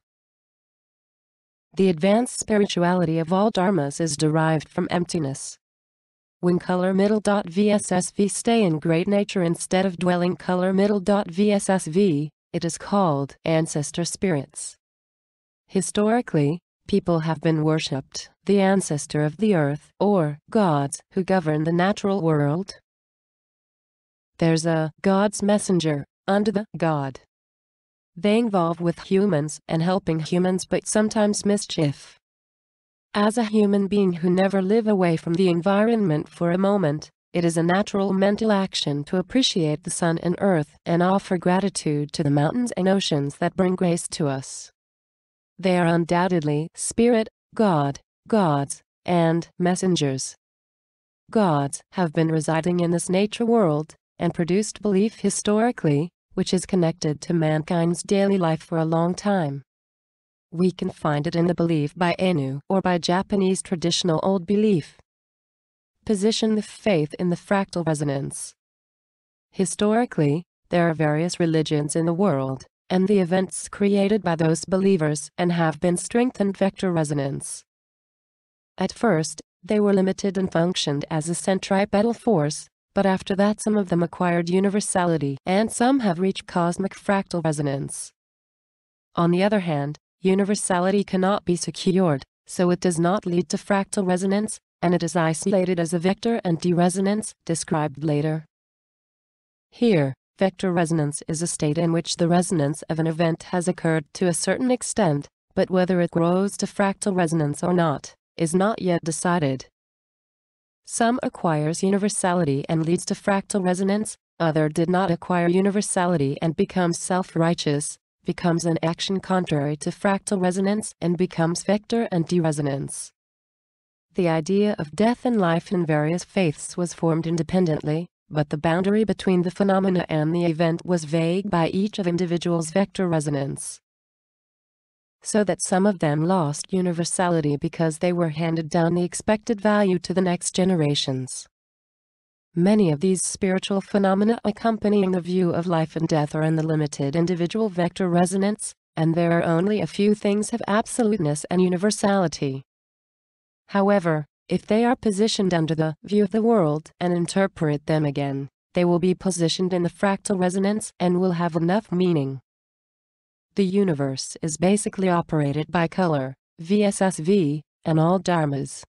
The advanced spirituality of all dharmas is derived from emptiness. When color middle.vssv stay in great nature instead of dwelling color middle.vssv, it is called ancestor spirits. Historically, people have been worshipped, the ancestor of the earth, or gods who govern the natural world. There's a God's messenger under the God. They involve with humans and helping humans but sometimes mischief. As a human being who never live away from the environment for a moment, it is a natural mental action to appreciate the sun and earth and offer gratitude to the mountains and oceans that bring grace to us. They are undoubtedly spirit, God, gods, and messengers. Gods have been residing in this nature world, and produced belief historically, which is connected to mankind's daily life for a long time. We can find it in the belief by Ainu or by Japanese traditional old belief. Position the faith in the fractal resonance. Historically, there are various religions in the world, and the events created by those believers and have been strengthened vector resonance. At first, they were limited and functioned as a centripetal force, but after that some of them acquired universality and some have reached cosmic fractal resonance. On the other hand, universality cannot be secured, so it does not lead to fractal resonance, and it is isolated as a vector and deresonance, described later. Here, vector resonance is a state in which the resonance of an event has occurred to a certain extent, but whether it grows to fractal resonance or not, is not yet decided. Some acquires universality and leads to fractal resonance, other did not acquire universality and becomes self-righteous, becomes an action contrary to fractal resonance and becomes vector and deresonance. The idea of death and life in various faiths was formed independently, but the boundary between the phenomena and the event was vague by each of individuals' vector resonance, so that some of them lost universality because they were handed down the expected value to the next generations. Many of these spiritual phenomena accompanying the view of life and death are in the limited individual vector resonance, and there are only a few things of absoluteness and universality. However, if they are positioned under the view of the world and interpret them again, they will be positioned in the fractal resonance and will have enough meaning. The universe is basically operated by color, VSSV, and all dharmas.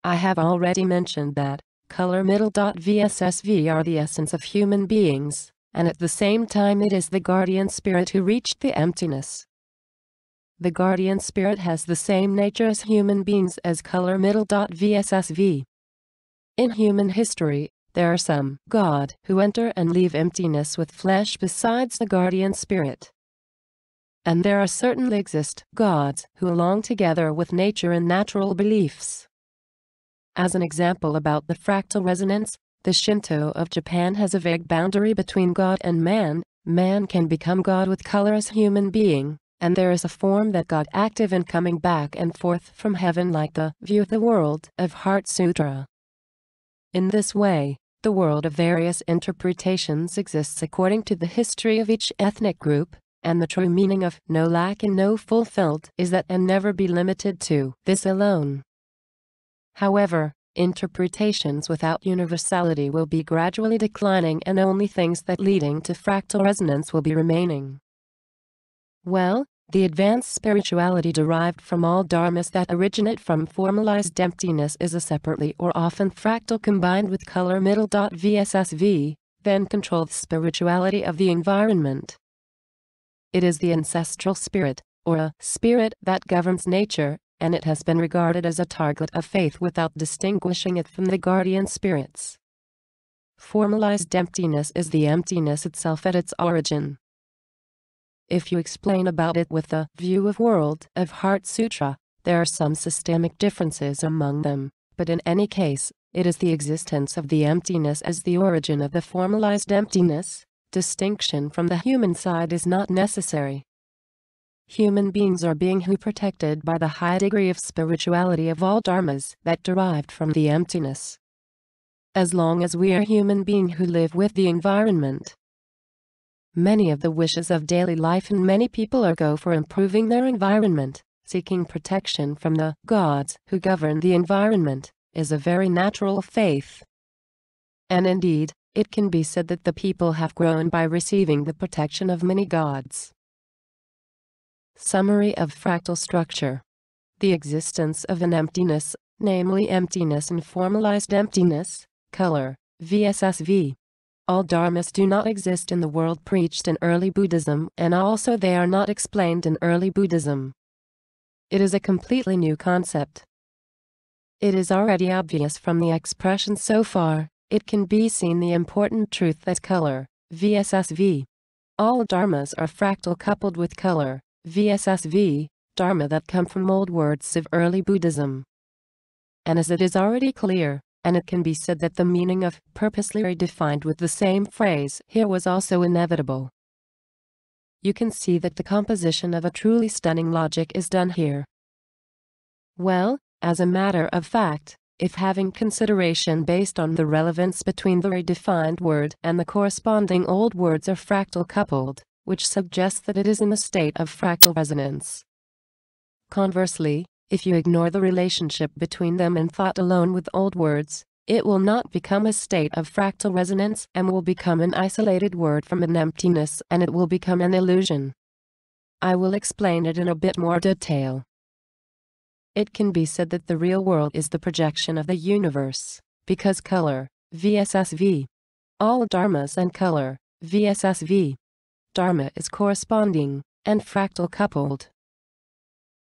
I have already mentioned that color middle.VSSV are the essence of human beings, and at the same time it is the guardian spirit who reached the emptiness. The guardian spirit has the same nature as human beings as color middle.VSSV. In human history, there are some God who enter and leave emptiness with flesh besides the guardian spirit. And there are certainly exist gods who along together with nature and natural beliefs. As an example about the fractal resonance, the Shinto of Japan has a vague boundary between God and man. Man can become God with color as human being, and there is a form that God active and coming back and forth from heaven like the view of the world of Heart Sutra. In this way, the world of various interpretations exists according to the history of each ethnic group, and the true meaning of no lack and no fulfilled is that and never be limited to this alone. However, interpretations without universality will be gradually declining and only things that leading to fractal resonance will be remaining. Well, the advanced spirituality derived from all dharmas that originate from formalized emptiness is a separately or often fractal combined with color middle.VSSV, then controlled spirituality of the environment. It is the ancestral spirit, or a spirit that governs nature, and it has been regarded as a target of faith without distinguishing it from the guardian spirits. Formalized emptiness is the emptiness itself at its origin. If you explain about it with the view of world of Heart Sutra, there are some systemic differences among them, but in any case, it is the existence of the emptiness as the origin of the formalized emptiness. Distinction from the human side is not necessary. Human beings are beings who protected by the high degree of spirituality of all dharmas that derived from the emptiness. As long as we are human beings who live with the environment, many of the wishes of daily life and many people are go for improving their environment, seeking protection from the gods who govern the environment, is a very natural faith. And indeed, it can be said that the people have grown by receiving the protection of many gods. Summary of fractal structure. The existence of an emptiness, namely emptiness and formalized emptiness, color, VSSV. All dharmas do not exist in the world preached in early Buddhism, and also they are not explained in early Buddhism. It is a completely new concept. It is already obvious from the expression so far. It can be seen the important truth that color, VSSV. All dharmas are fractal coupled with color, VSSV, dharma that come from old words of early Buddhism. And as it is already clear, and it can be said that the meaning of purposely redefined with the same phrase here was also inevitable. You can see that the composition of a truly stunning logic is done here. Well, as a matter of fact, if having consideration based on the relevance between the redefined word and the corresponding old words are fractal coupled, which suggests that it is in a state of fractal resonance. Conversely, if you ignore the relationship between them in thought alone with old words, it will not become a state of fractal resonance and will become an isolated word from an emptiness, and it will become an illusion. I will explain it in a bit more detail. It can be said that the real world is the projection of the universe, because color, VSSV. All dharmas and color, VSSV. Dharma is corresponding, and fractal coupled.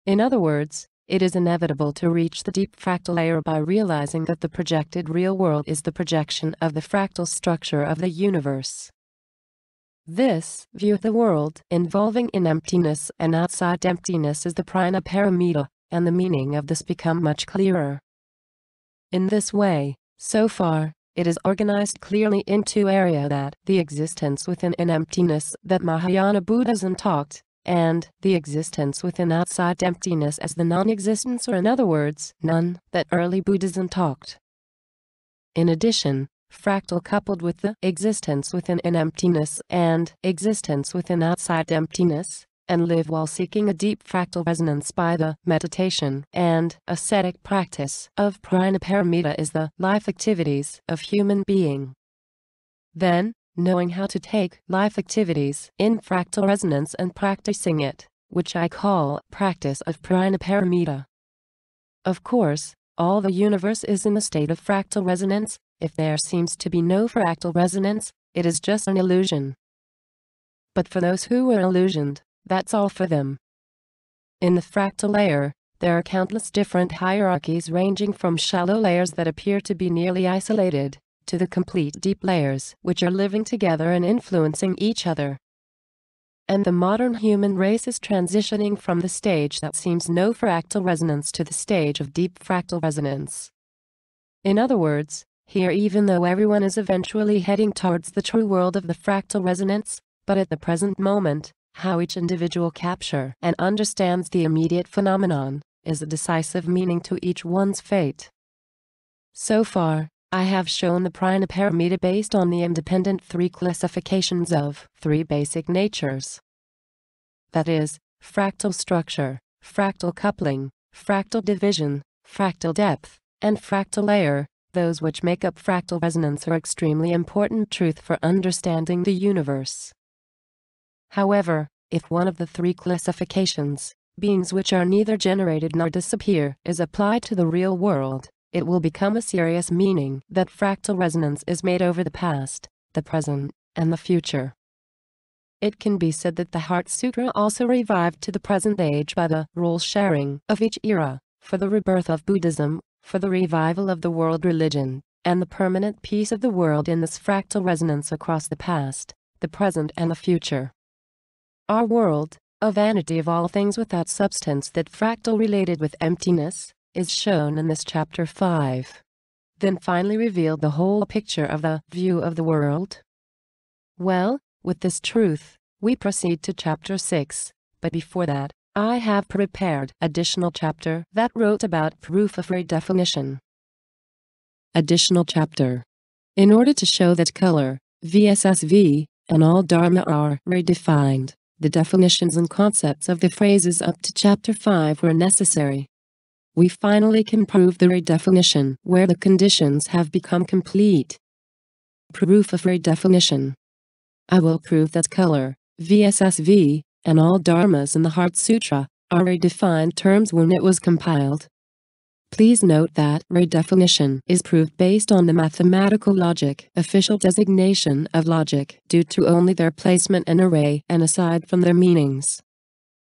In other words, it is inevitable to reach the deep fractal layer by realizing that the projected real world is the projection of the fractal structure of the universe. This view of the world involving in emptiness and outside emptiness is the prana paramita, and the meaning of this become much clearer. In this way, so far, it is organized clearly into area that the existence within in emptiness that Mahayana Buddhism taught, and the existence within outside emptiness as the non-existence, or in other words, none, that early Buddhism taught. In addition, fractal coupled with the existence within in emptiness and existence within outside emptiness, and live while seeking a deep fractal resonance by the meditation and ascetic practice of prana-paramita is the life activities of human being. Then, knowing how to take life activities in fractal resonance and practicing it, which I call practice of prana-paramita. Of course, all the universe is in a state of fractal resonance. If there seems to be no fractal resonance, it is just an illusion. But for those who are illusioned, that's all for them. In the fractal layer, there are countless different hierarchies ranging from shallow layers that appear to be nearly isolated, to the complete deep layers which are living together and influencing each other. And the modern human race is transitioning from the stage that seems no fractal resonance to the stage of deep fractal resonance. In other words, here even though everyone is eventually heading towards the true world of the fractal resonance, but at the present moment, how each individual captures and understands the immediate phenomenon is a decisive meaning to each one's fate. So far, I have shown the prana-paramita based on the independent three classifications of three basic natures. That is, fractal structure, fractal coupling, fractal division, fractal depth, and fractal layer. Those which make up fractal resonance are extremely important truth for understanding the universe. However, if one of the three classifications, beings which are neither generated nor disappear, is applied to the real world, it will become a serious meaning that fractal resonance is made over the past, the present, and the future. It can be said that the Heart Sutra also revived to the present age by the role sharing of each era, for the rebirth of Buddhism, for the revival of the world religion, and the permanent peace of the world in this fractal resonance across the past, the present and the future. Our world, a vanity of all things without substance that fractal related with emptiness, is shown in this Chapter 5. Then finally revealed the whole picture of the view of the world. Well, with this truth, we proceed to Chapter 6, but before that, I have prepared additional chapter that wrote about proof of redefinition. Additional chapter. In order to show that color, VSSV, and all Dharma are redefined, the definitions and concepts of the phrases up to Chapter 5 were necessary. We finally can prove the redefinition where the conditions have become complete. Proof of redefinition. I will prove that color, VSSV, and all dharmas in the Heart Sutra are redefined terms when it was compiled. Please note that redefinition is proved based on the mathematical logic official designation of logic due to only their placement and array and aside from their meanings.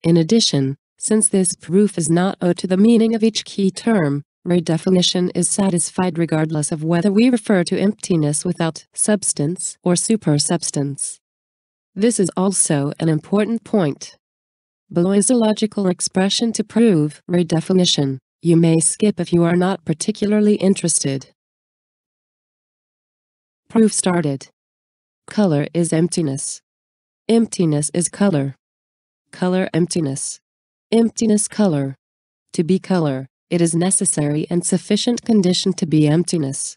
In addition, since this proof is not owed to the meaning of each key term, redefinition is satisfied regardless of whether we refer to emptiness without substance or supersubstance. This is also an important point. Below is a logical expression to prove redefinition. You may skip if you are not particularly interested. Proof started. Color is emptiness. Emptiness is color. Color emptiness. Emptiness color. To be color, it is necessary and sufficient condition to be emptiness.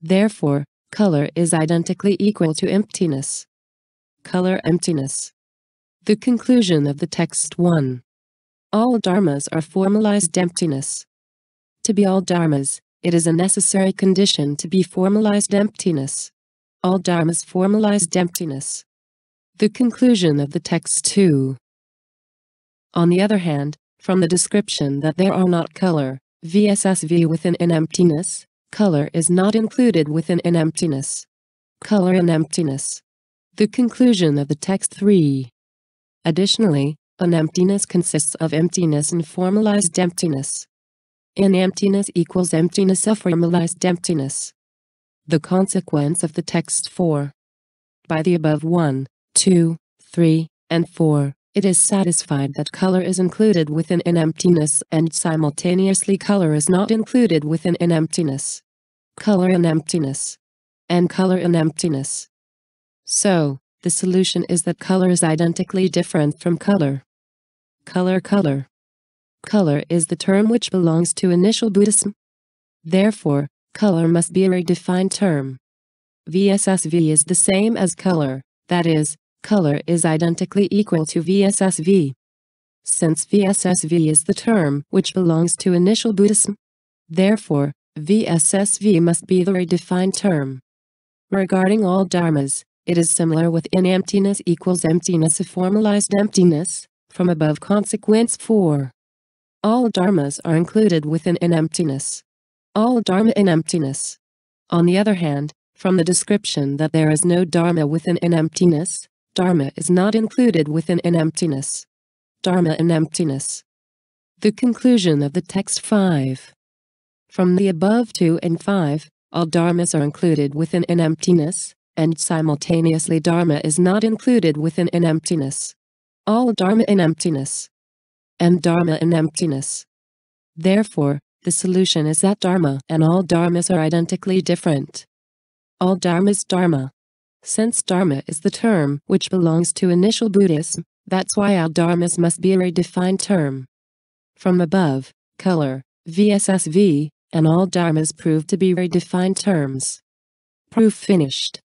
Therefore, color is identically equal to emptiness. Color emptiness. The conclusion of the text 1. All dharmas are formalized emptiness. To be all dharmas, it is a necessary condition to be formalized emptiness. All dharmas formalized emptiness. The conclusion of the text 2. On the other hand, from the description that there are not color, VSSV within an emptiness, color is not included within an emptiness. Color in emptiness. The conclusion of the text 3. Additionally, an emptiness consists of emptiness and formalized emptiness. In emptiness equals emptiness of formalized emptiness. The consequence of the text 4. By the above one, 2, 3, and 4, it is satisfied that color is included within an emptiness and simultaneously color is not included within an emptiness. Color in emptiness. And color in emptiness. So, the solution is that color is identically different from color. Color. Color is the term which belongs to initial Buddhism. Therefore, color must be a redefined term. VSSV is the same as color, that is, color is identically equal to VSSV. Since VSSV is the term which belongs to initial Buddhism, therefore, VSSV must be the redefined term. Regarding all dharmas, it is similar with in emptiness equals emptiness of formalized emptiness, from above consequence 4. All dharmas are included within an emptiness. All dharma in emptiness. On the other hand, from the description that there is no dharma within an emptiness, dharma is not included within an emptiness. Dharma in emptiness. The conclusion of the text 5. From the above 2 and 5, all dharmas are included within an emptiness, and simultaneously dharma is not included within an emptiness. All dharma in emptiness. And dharma in emptiness. Therefore, the solution is that dharma and all dharmas are identically different. All dharmas dharma. Since dharma is the term which belongs to initial Buddhism, that's why all dharmas must be a redefined term. From above, color, VSSV, and all dharmas prove to be redefined terms. Proof finished.